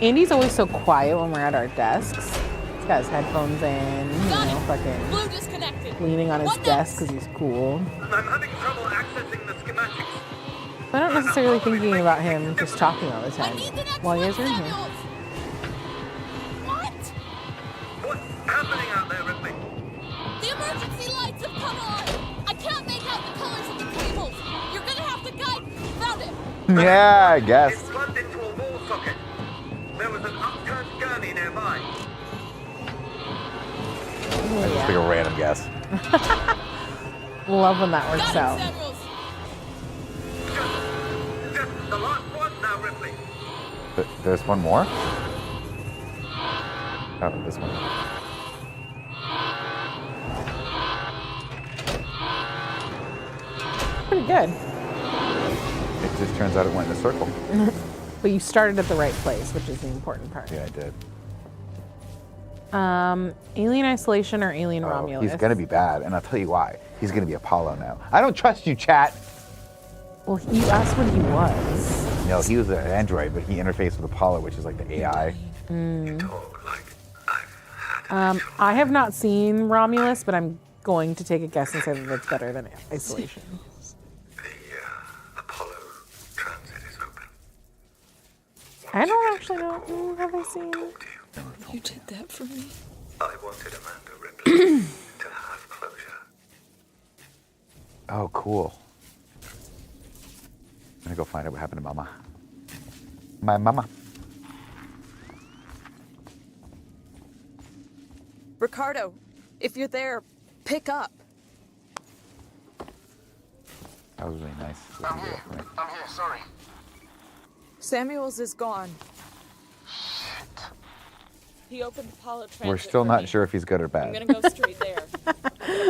Andy's always so quiet when we're at our desks. He's got his headphones in, fucking Blue disconnected. leaning on his What desk next? because he's cool. I'm having trouble accessing the schematics. But I'm not necessarily thinking about him just talking all the time I need the next while you one, guys are in here. Samuels! What? What's happening out there, Ripley? The emergency lights have come on! I can't make out the colors of the cables! You're gonna have to guide me! Found it! Yeah, I guess. It's plugged into a wall socket. There was an upturned gurney nearby. I just took a random guess. Love when that works Got out. it, Samuels! Just the last one now, Ripley. There's one more? Oh, this one. Pretty good. It just turns out it went in a circle. But you started at the right place, which is the important part. Yeah, I did. Alien Isolation or Alien Romulus? He's gonna be bad, and I'll tell you why. He's gonna be Apollo now. I don't trust you, chat. Well, you asked what he was. No, he was an android, but he interfaced with Apollo, which is like the AI. I have not seen Romulus, but I'm going to take a guess and say that it's better than Isolation. Apollo transit is open. I don't actually know. Have I seen? You did that for me. I wanted Amanda Ripley to have closure. Oh, cool. I'm gonna go find out what happened to Mama. My mama. Ricardo, if you're there, pick up. That was really nice. I'm here. I'm here. Sorry. Samuels is gone. He opened Apollo Transit. We're still not sure if he's good or bad. I'm gonna go straight there.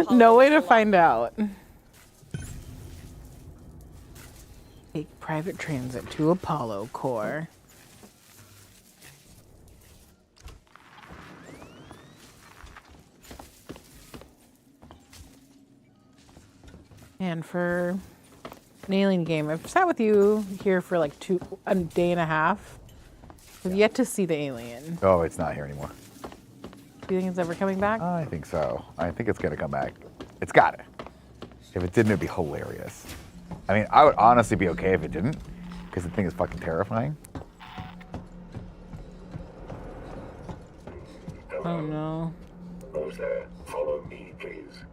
No way to find out. Take private transit to Apollo Core. And for an alien game, I've sat with you here for like a day and a half. I've yet to see the alien. Oh, it's not here anymore. Do you think it's ever coming back? I think so. I think it's gonna come back. It's got it. If it didn't, it'd be hilarious. I mean, I would honestly be okay if it didn't, because the thing is fucking terrifying. Oh no. Who's there? Follow me, please.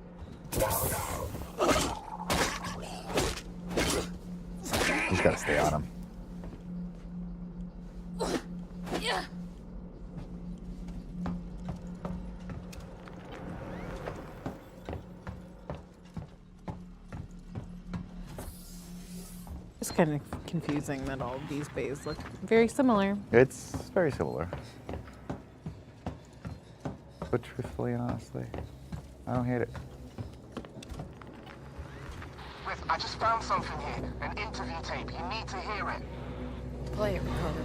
Now. You just gotta stay on him. Yeah. It's kind of confusing that all of these bays look very similar. It's very similar. But truthfully and honestly, I don't hate it. With, I just found something here. An interview tape. You need to hear it. Play it, Ricardo.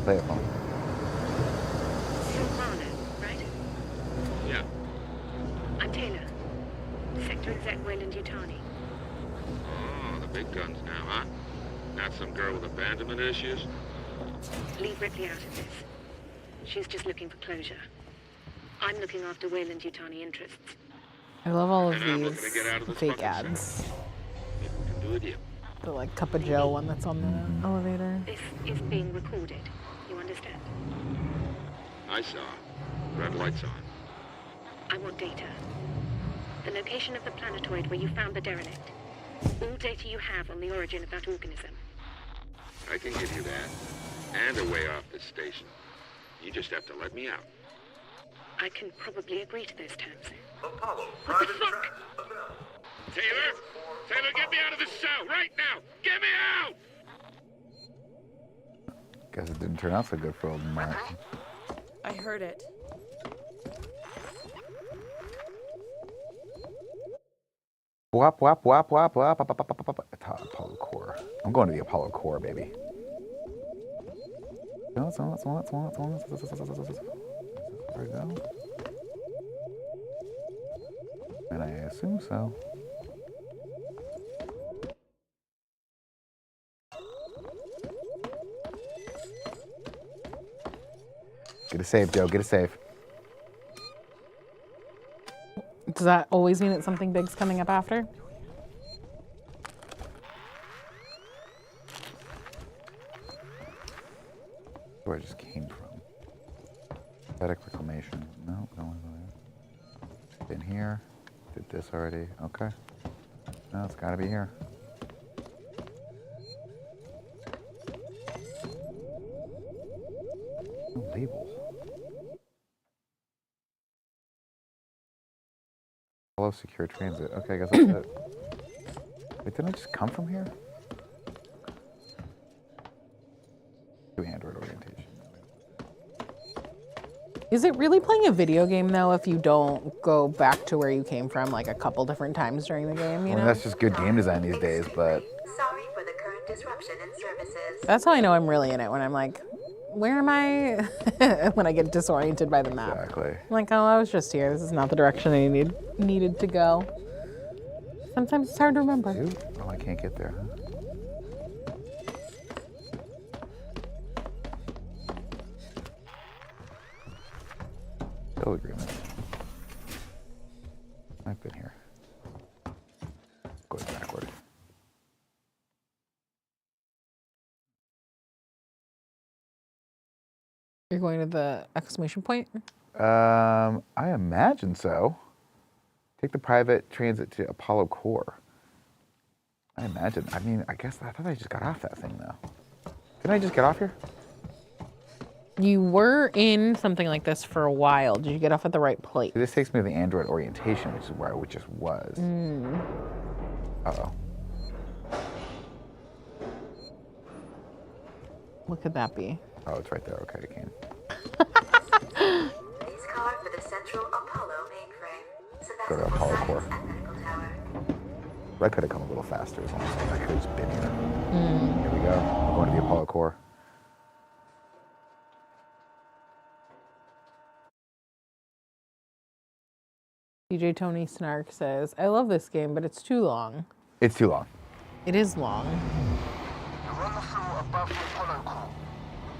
Play it home. Silvana, right? Yeah. I'm Taylor. Sector Exec Wayland Yutani. Oh, the big guns now, huh? Not some girl with abandonment issues? Leave Ripley out of this. She's just looking for closure. I'm looking after Wayland Yutani interests. I love all of And I'm looking these to get out of this fake fucking ads. Maybe we can do it here. The like Cup of Joe one that's on the elevator. This is being recorded. You understand? I saw. Red lights on. I want data. The location of the planetoid where you found the derelict. All data you have on the origin of that organism. I can give you that. And a way off this station. You just have to let me out. I can probably agree to those terms. Apollo, What the private fuck? transit. Taylor! Taylor, get me out of this cell right now! Get me out! Guess it didn't turn out so good for old Mark. I heard it. Wap, wap, wap, wap, wap, wap, wap, wap, wap, wap. Apollo Core. I'm going to the Apollo Core, baby. There we go. And I assume so. Get a save, Joe. Get a save. Does that always mean that something big's coming up after? Where I just came from. Static reclamation. No, don't want to go there. Been here. Did this already. Okay. No, it's got to be here. No label. Follow secure transit. Okay, I guess that's it. Wait, didn't I just come from here? Do Android orientation. Is it really playing a video game though if you don't go back to where you came from like a couple different times during the game, you I know? mean, that's just good game design these days, but Sorry for the current disruption in services. That's how I know I'm really in it, when I'm like where am I? When I get disoriented by the map. Exactly. I'm like, oh, I was just here. This is not the direction I needed to go. Sometimes it's hard to remember. Oh, I can't get there, huh? Bill agreement. I've been here. Going backward. You're going to the exclamation point? I imagine so. Take the private transit to Apollo Core. I imagine. I mean, I guess I thought I just got off that thing though. Didn't I just get off here? You were in something like this for a while. Did you get off at the right place? This takes me to the Android orientation, which is where I just was. Uh-oh. What could that be? Oh, it's right there. Okay, I can. Please call for the central Apollo mainframe. Go to Apollo Core. I could have come a little faster as long as I could have just been here. Here we go. I'm going to the Apollo Core. DJ Tony Snark says, I love this game, but it's too long. It's too long. It is long. You're on the floor above the Apollo core.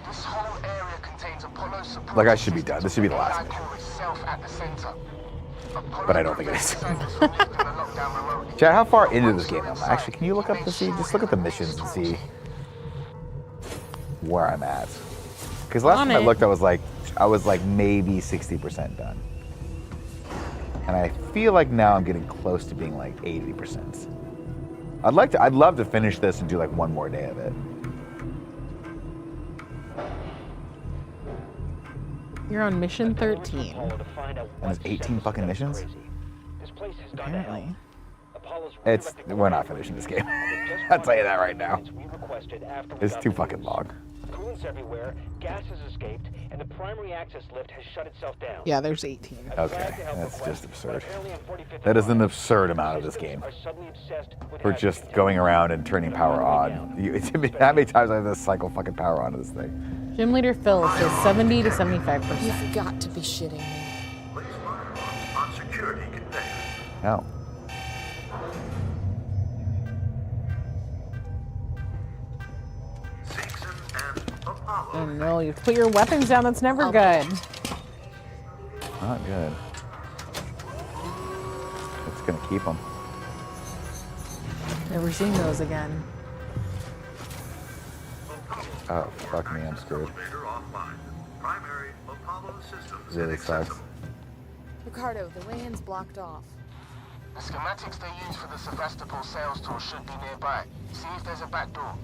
This whole area contains Apollo support. Like I should be done. This should be the last mission. Itself at the center. But I don't think it is. Chad, how far into this game am I? Actually, can you look up to see? Just look at the missions and see where I'm at. Because last time I looked, I was like maybe 60% done. And I feel like now I'm getting close to being like 80%. I'd love to finish this and do like one more day of it. You're on mission 13. And there's 18 fucking missions? Apparently. We're not finishing this game. I'll tell you that right now. It's too fucking long. Coolant's everywhere, gas has escaped, and the primary access lift has shut itself down. Yeah, there's 18. Okay, that's just absurd. That is an absurd amount of this game. For just going around and turning power on. How many times I have to cycle fucking power onto this thing? Gym leader Phil says 70 to 75%. You've got to be shitting me. On security conveyance. No. Oh no, you have to put your weapons down. That's never good. Not good. It's gonna keep them. Never seen those again. Oh, fuck me, I'm screwed. Really sucks. Ricardo, the way in's blocked off. The schematics they use for the Sevastopol sales tour should be nearby. See if there's a back door.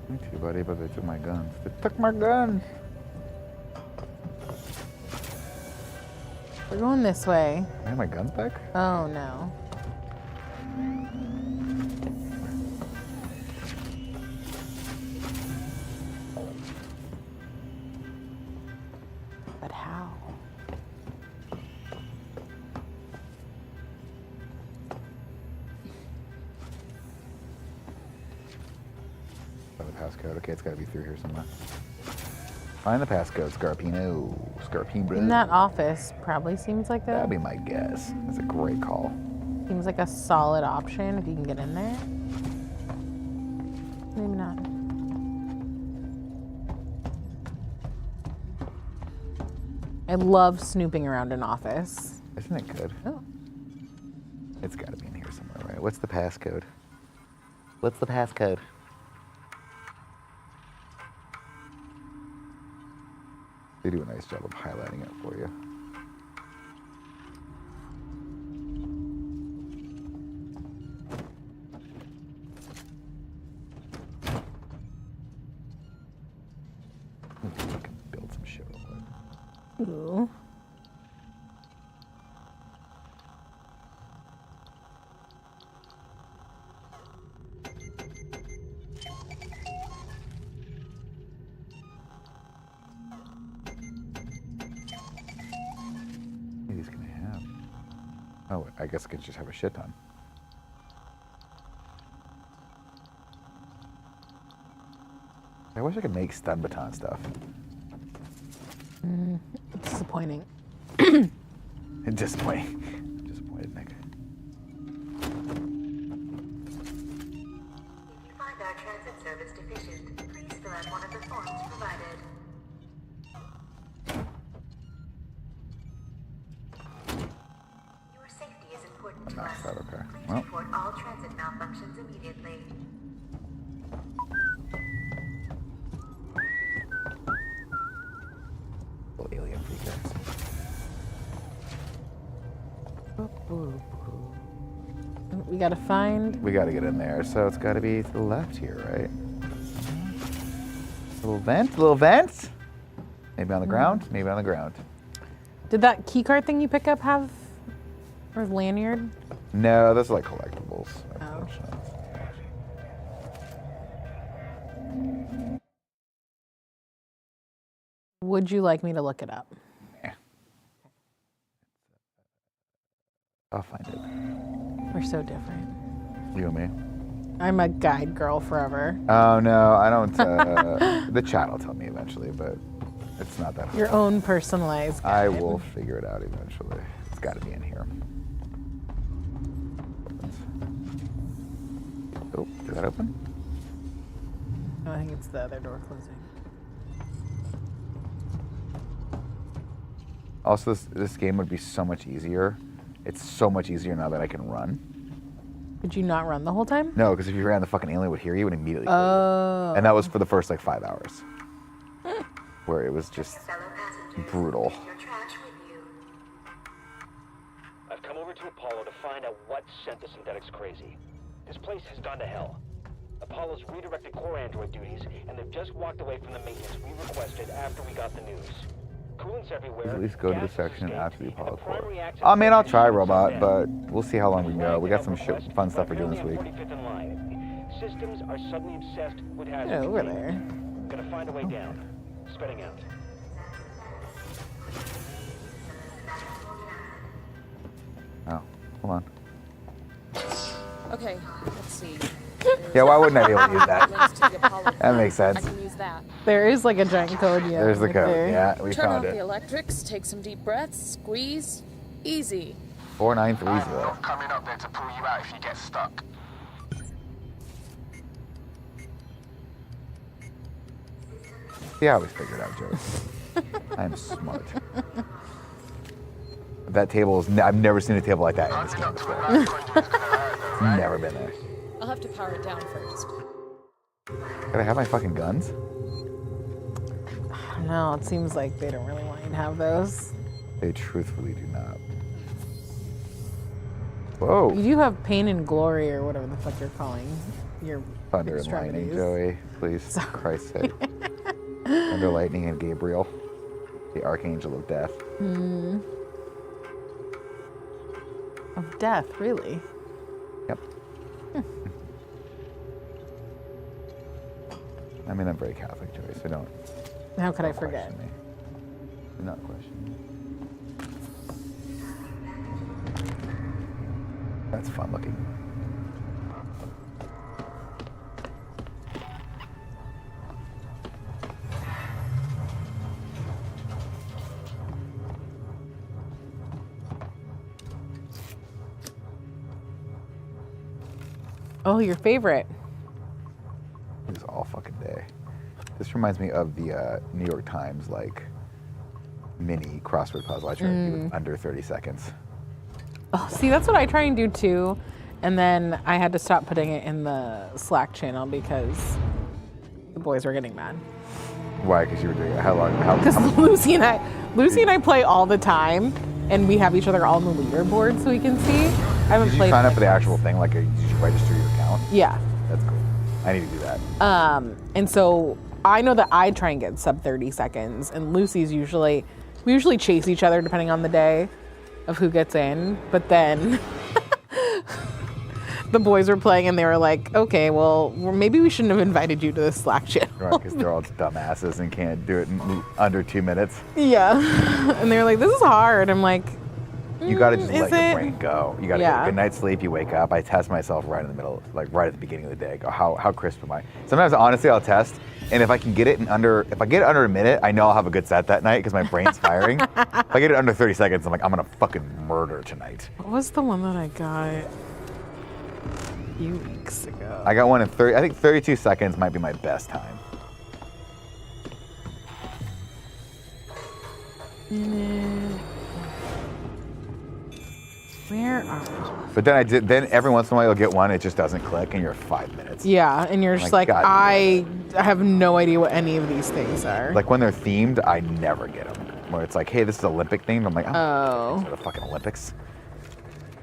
Thank you, buddy, but they took my guns. They took my guns! We're going this way. I have my guns back? Oh no. But how? Oh, the passcode. Okay, it's gotta be through here somewhere. Find the passcode, Scarpino. Scarpino. In that office, probably seems like that. That'd be my guess. That's a great call. Seems like a solid option if you can get in there. Maybe not. I love snooping around an office. Isn't it good? Oh. It's gotta be in here somewhere, right? What's the passcode? What's the passcode? They do a nice job of highlighting it for you. Fucking build some shit real quick. Ooh. He's gonna have. Oh, I guess I could just have a shit ton. I wish I could make stun baton stuff. Disappointing. Disappointing. Disappointed, Nick. If you find our transit service deficient, please fill out one of the forms provided. Your safety is important to us. Okay. Please Well. report all transit malfunctions immediately. Little alien freakers. We gotta find. We gotta get in there, so it's gotta be to the left here, right? Little vent, little vent. Maybe on the ground, maybe on the ground. Did that keycard thing you pick up have, or lanyard? No, those are like collectibles. Unfortunately. Would you like me to look it up? Yeah. I'll find it. We're so different. You and me. I'm a guide girl forever. Oh no, I don't. The chat will tell me eventually, but it's not that hard. Your own personalized guide. I will figure it out eventually. It's got to be in here. Oh, did that open? No, I think it's the other door closing. Also, this game would be so much easier. It's so much easier now that I can run. Did you not run the whole time? No, because if you ran, the fucking alien would hear you and immediately kill Oh. you. And that was for the first like 5 hours. Where it was just brutal. I've come over to Apollo to find out what sent the synthetics crazy. This place has gone to hell. Apollo's redirected core android duties, and they've just walked away from the maintenance we requested after we got the news. Coolants everywhere. At least go to the section after the Apollo core. I mean, I'll try robot, but we'll see how long we go. We got some fun stuff we're doing this week. Systems are suddenly obsessed with Yeah, hazard. over there. Gonna find a way down. Spinning out. Oh, hold on. Okay, let's see. Yeah, why wouldn't I be able to use that? That makes sense. I can use that. There is like a giant code. Yeah. There's the right code. there. Yeah, we Turn found off it. the electrics, take some deep breaths, squeeze. Easy. 4930. Coming up there to pull you out if you get stuck. See, I always figured out, Joe. I'm smart. That table is. I've never seen a table like that in this game before. Never been there. I'll have to power it down first. Gotta have my fucking guns. I don't know. It seems like they don't really want you to have those. They truthfully do not. Whoa. You do have pain and glory, or whatever the fuck you're calling your Thunder and lightning, extremities. Joey. Please, for Christ's sake. Thunder, lightning, and Gabriel, the archangel of death. Of death, really? Yep. I mean, I'm very Catholic, Joey, so don't. How could I forget? Question me. Do not question me. That's fun looking. Oh, your favorite. It was all fucking day. This reminds me of the New York Times like mini crossword puzzle I tried to do in under 30 seconds. Oh, see, that's what I try and do too. And then I had to stop putting it in the Slack channel because the boys were getting mad. Why? Because you were doing it. How long? How Because much? Lucy and I play all the time, and we have each other all on the leaderboard so we can see. I haven't Did you played. sign up for the actual thing? Like, did you register your account? Yeah. That's cool. I need to do that. And so I know that I try and get sub 30 seconds, and Lucy's usually, we usually chase each other depending on the day of who gets in. But then the boys were playing and they were like, okay, well, maybe we shouldn't have invited you to the Slack channel. Right, because they're all dumbasses and can't do it in under 2 minutes. Yeah. And they were like, this is hard. I'm like, You gotta just Is let your it? brain go. You gotta get a good night's sleep. You wake up. I test myself right in the middle, like right at the beginning of the day. I go, how crisp am I? Sometimes, honestly, I'll test, and if I get it under a minute, I know I'll have a good set that night because my brain's firing. If I get it under 30 seconds, I'm like, I'm gonna fucking murder tonight. What was the one that I got a few weeks ago? I got one in 30. I think 32 seconds might be my best time. Where are? But then every once in a while you'll get one, it just doesn't click, and you're 5 minutes. Yeah, and you're just like, God. I have no idea what any of these things are. Like when they're themed, I never get them. Where it's like, hey, this is Olympic themed. I'm like, oh, the fucking Olympics.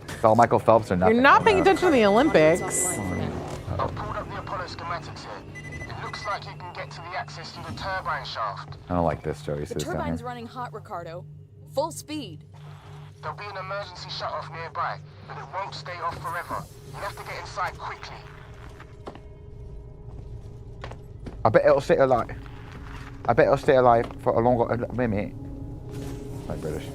It's all Michael Phelps or nothing. You're not paying attention to the Olympics. I've pulled up the Apollo schematics here. It looks like you can get to the access through the turbine shaft. I don't like this, Joey. The turbine's running hot, Ricardo. Full speed. There'll be an emergency shut-off nearby, but it won't stay off forever. You have to get inside quickly. I bet it'll stay alive. I bet it'll stay alive for a longer minute. Like British.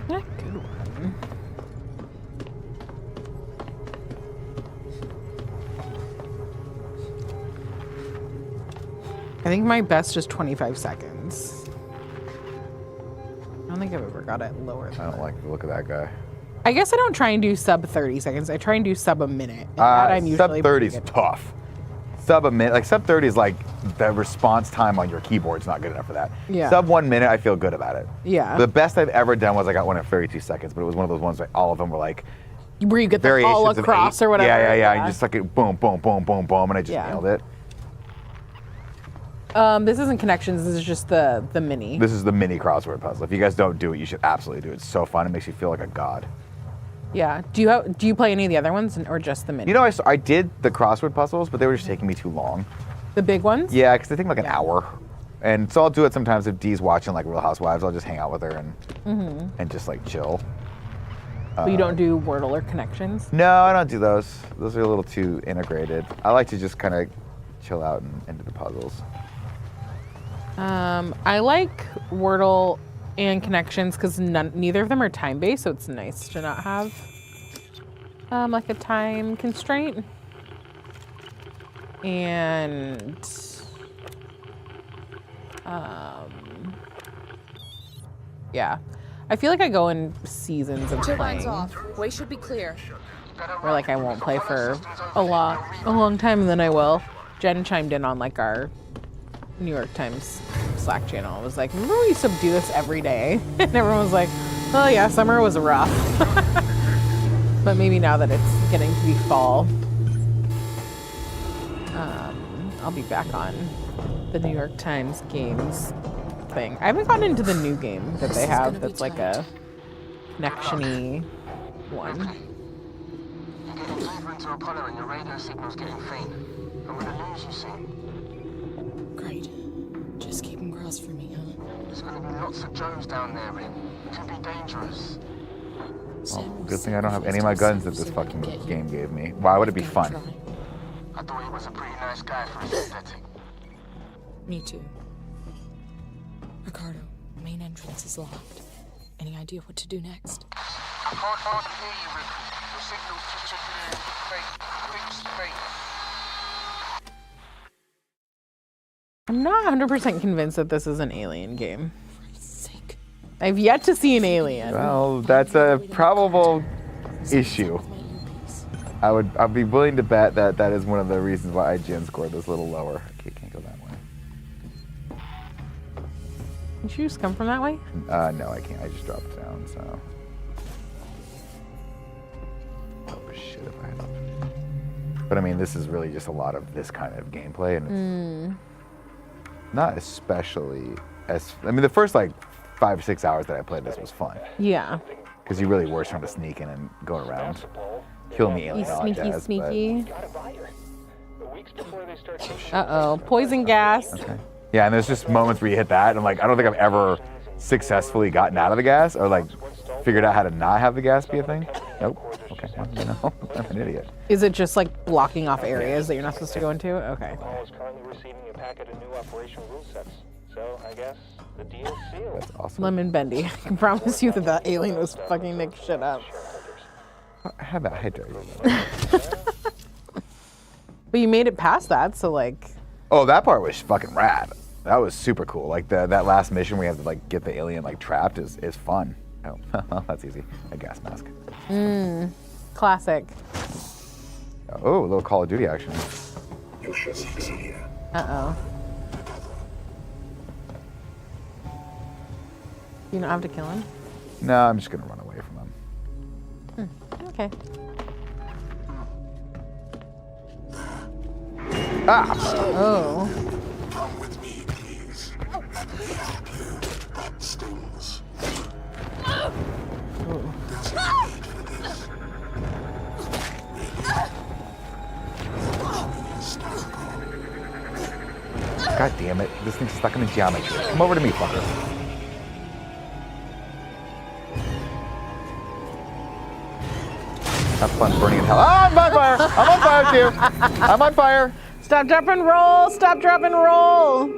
Not a good one. I think my best is 25 seconds. I don't think I've ever got it lower than I don't like the look of that guy. I guess I don't try and do sub 30 seconds. I try and do sub a minute. And that I'm usually sub 30 is tough. Sub a minute, like sub 30 is like the response time on your keyboard's not good enough for that. Yeah. Sub 1 minute, I feel good about it. Yeah. The best I've ever done was I got one at 32 seconds, but it was one of those ones where all of them were like where you get the variations all of across 8. or whatever. Yeah. And just like it, boom, boom, boom, boom, boom, and I just nailed it. This isn't connections. This is just the mini. This is the mini crossword puzzle. If you guys don't do it, you should absolutely do it. It's so fun. It makes you feel like a god. Yeah. Do you play any of the other ones or just the mini? You know, I did the crossword puzzles, but they were just taking me too long. The big ones? Yeah, because they take like an hour. And so I'll do it sometimes if Dee's watching like Real Housewives. I'll just hang out with her and just like chill. But you don't do Wordle or connections? No, I don't do those. Those are a little too integrated. I like to just kind of chill out and do the puzzles. I like Wordle and connections because neither of them are time-based, so it's nice to not have like a time constraint. And yeah, I feel like I go in seasons of Turbine's playing. off. Way should be clear. Where like I won't play for a long time, and then I will. Jen chimed in on like our New York Times Slack channel. It was like, remember we used to do this every day? And everyone was like, oh yeah, summer was rough. But maybe now that it's getting to be fall, I'll be back on the New York Times games thing. I haven't gotten into the new game that they have that's like a connection-y one. You're getting further into Apollo and your radio signal's getting faint. I'm gonna lose you soon. Great. Just keep them crossed for me, huh? There's gonna be lots of Joes down there, Rin. It could be dangerous. Well, good thing I don't have any of my guns that this fucking game gave me. Why would it be fun? I thought he was a pretty nice guy for his aesthetic. Me too. Ricardo, the main entrance is locked. Any idea what to do next? I can't hardly hear you, Ripley. Your signal's just chipping in. Fake. I'm not 100% convinced that this is an alien game. I've yet to see an alien. Well, that's a probable issue. I'd be willing to bet that that is one of the reasons why IGN scored this a little lower. Okay, can't go that way. Did you just come from that way? No, I can't. I just dropped down, so. Oh shit, if I had. But I mean, this is really just a lot of this kind of gameplay, and it's not especially I mean, the first like 5 or 6 hours that I played this was fun. Yeah. Because you really were trying to sneak in and go around, kill me alien. Sneaky. Uh-oh, poison gas. Okay. Yeah, and there's just moments where you hit that, and like I don't think I've ever successfully gotten out of the gas or like figured out how to not have the gas be a thing. Nope. Okay. Okay, well, you know, I'm an idiot. Is it just like blocking off areas that you're not supposed to go into? Okay. Apollo is currently receiving a packet of new operational rule sets. So I guess the deal's sealed. That's awesome. Lemon Bendy. I can promise you that that alien was fucking Nick shit up. How about Hydra? But you made it past that, so like. Oh, that part was fucking rad. That was super cool. Like that last mission where you have to like get the alien like trapped is fun. Oh, that's easy. A gas mask. Classic. Oh, a little Call of Duty action. Uh-oh. You don't have to kill him? No, I'm just gonna run away from him. Okay. Ah! Oh. Come with me, please. That stings. God damn it. This thing's stuck in the geometry. Come over to me, fucker. Have fun burning in hell. Oh, I'm on fire! I'm on fire too! I'm on fire! Stop, drop, and roll! Stop, drop, and roll!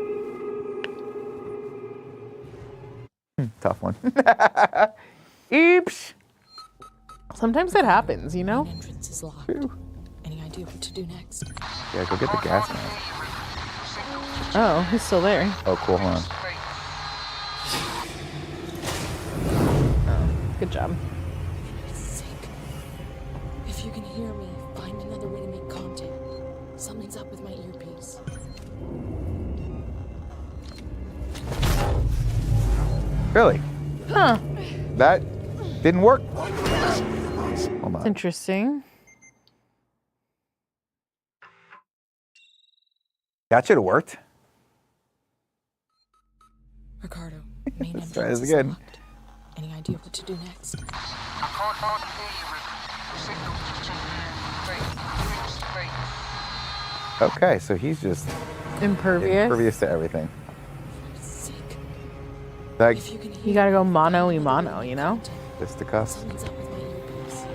Tough one. Eeps! Sometimes it happens, you know? Entrance is locked. Any idea what to do next? Yeah, go get the gas mask. Oh, he's still there. Oh, cool. Hold on. Oh, good job. If you can hear me, find another way to make contact. Something's up with my earpiece. Really? Huh. That didn't work. Hold on. Interesting. That should have worked. Ricardo, main Let's entrance try this is again. locked. Any idea what to do next? I can't hardly hear you, Rick. The signal's just changing. Great. Okay, so he's just Impervious. to everything. Like, You gotta go mano-y-mano, you know? fisticuffs. Something's up with my earpiece.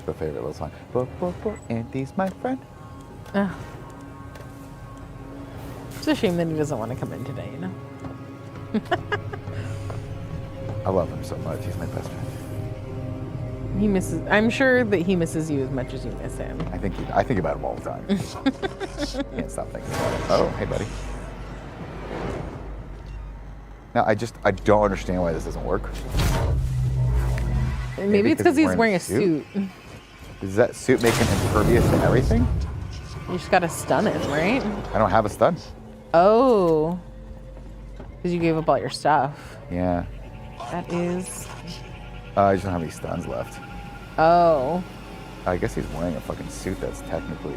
The favorite little song. Andy's my friend. It's a shame that he doesn't want to come in today, you know? I love him so much. He's my best friend. I'm sure that he misses you as much as you miss him. I think about him all the time. Can't stop thinking about it. Oh, hey, buddy. No, I don't understand why this doesn't work. Maybe it's because he's wearing a suit. Does that suit make him impervious to everything? You just gotta stun him, right? I don't have a stun. Oh. Because you gave up all your stuff. Yeah. That is... I just don't have any stuns left. Oh. I guess he's wearing a fucking suit that's technically...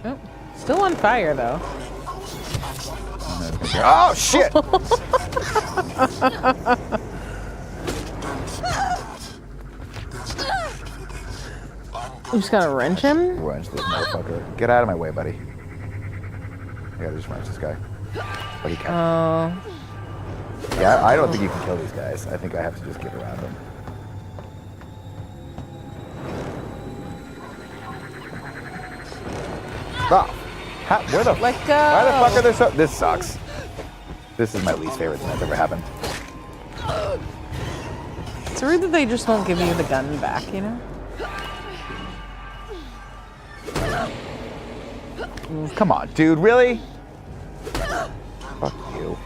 Oh. Still on fire, though. Oh, shit! You just gotta wrench him? Wrench this motherfucker. Get out of my way, buddy. I gotta just wrench this guy. But he can. Oh. Yeah, I don't think you can kill these guys. I think I have to just get around them. Oh. Where the Let go. Why the fuck are there so... This sucks. This is my least favorite thing that's ever happened. It's rude that they just won't give you the gun back, you know? Come on, dude, really? Fuck you.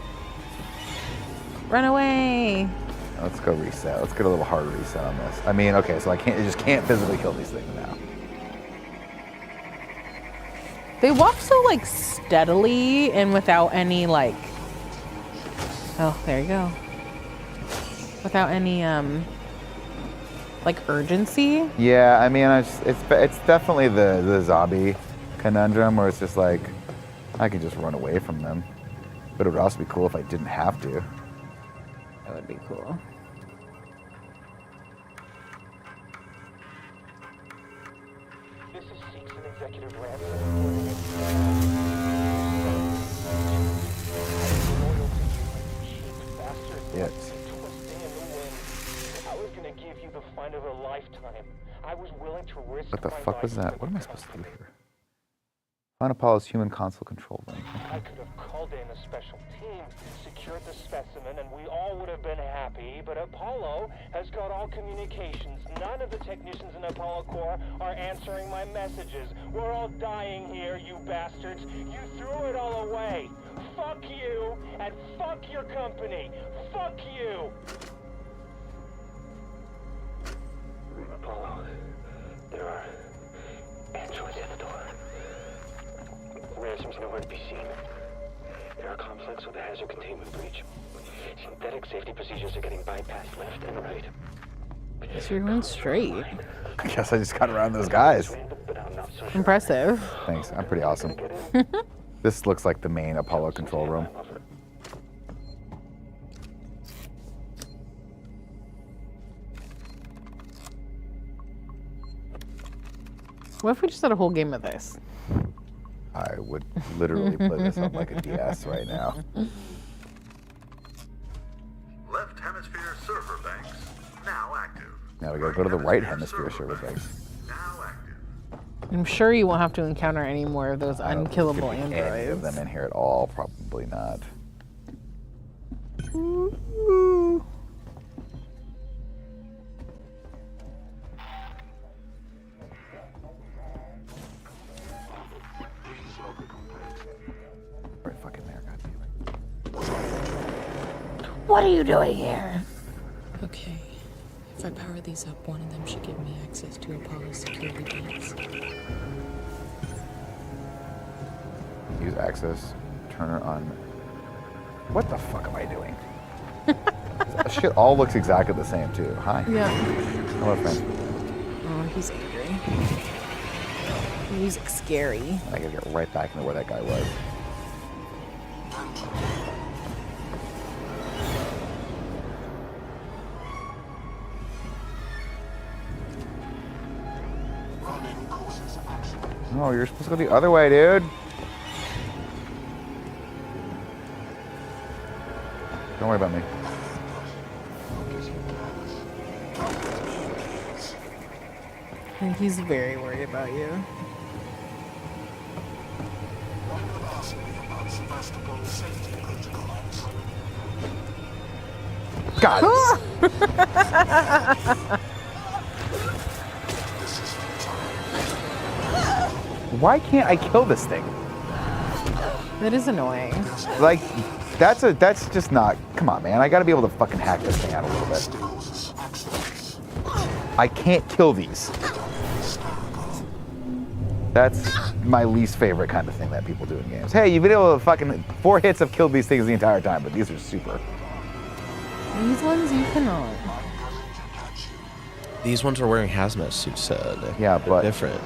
Run away. Let's go reset. Let's get a little harder reset on this. I mean, okay, so I just can't physically kill these things now. They walk so, like, steadily and without any, like... Oh, there you go. Without any, like, urgency. Yeah, I mean, it's definitely the zombie conundrum where it's just like, I can just run away from them. But it would also be cool if I didn't have to. That would be cool. executive ransom. Yes. I was gonna give you the find of a lifetime. I was willing to risk What the my fuck was life that? for What am I the supposed to do company. here? Find Apollo's human console control link. I could have called in a special team, secured the specimen, and we all would have been happy, but Apollo has got all communications. None of the technicians in Apollo Corps are answering my messages. We're all dying here, you bastards. You threw it all away. Fuck you, and fuck your company. Fuck you! Apollo, there are androids at the door. Ransom's nowhere to be seen. Air complex with a hazard containment breach. Synthetic safety procedures are getting bypassed left and right. So you're going straight. I guess I just got around those guys. Impressive. Thanks, I'm pretty awesome. This looks like the main Apollo control room. What if we just had a whole game of this? I would literally play this on like a DS right now. Left hemisphere server banks now active. Now we gotta go to the right hemisphere server banks. Now active. I'm sure you won't have to encounter any more of those I don't think unkillable there's gonna be any of androids. them in here at all, probably not. Right fucking there, goddammit. What are you doing here? Okay. If I power these up, one of them should give me access to Apollo's security banks. Use access, turn it on. What the fuck am I doing? That shit all looks exactly the same too. Hi. Yeah. Hello, friend. Oh, he's angry. Music's scary. I gotta get right back into where that guy was. Oh, you're supposed to go the other way, dude. Don't worry about me. I think he's very worried about you. God. Why can't I kill this thing? That is annoying. Like, that's just not. Come on, man. I gotta be able to fucking hack this thing out a little bit. I can't kill these. That's my least favorite kind of thing that people do in games. Hey, you've been able to fucking 4 hits have killed these things the entire time, but these are super. These ones you cannot. These ones are wearing hazmat suits. Yeah, they're but different.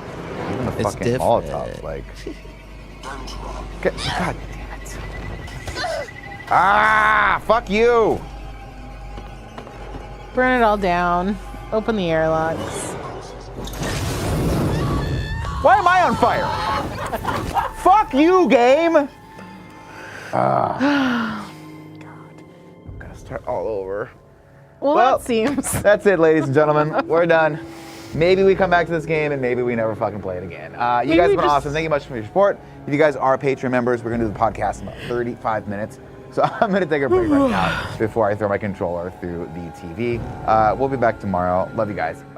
Even the It's fucking different. Molotovs, like. God damn it. Ah, fuck you. Burn it all down. Open the airlocks. Why am I on fire? Fuck you, game. God. I'm gonna start all over. Well, that seems. That's it, ladies and gentlemen. We're done. Maybe we come back to this game and maybe we never fucking play it again. You guys have been awesome. Thank you much for your support. If you guys are Patreon members, we're going to do the podcast in about 35 minutes. So I'm going to take a break right now before I throw my controller through the TV. We'll be back tomorrow. Love you guys. Bye.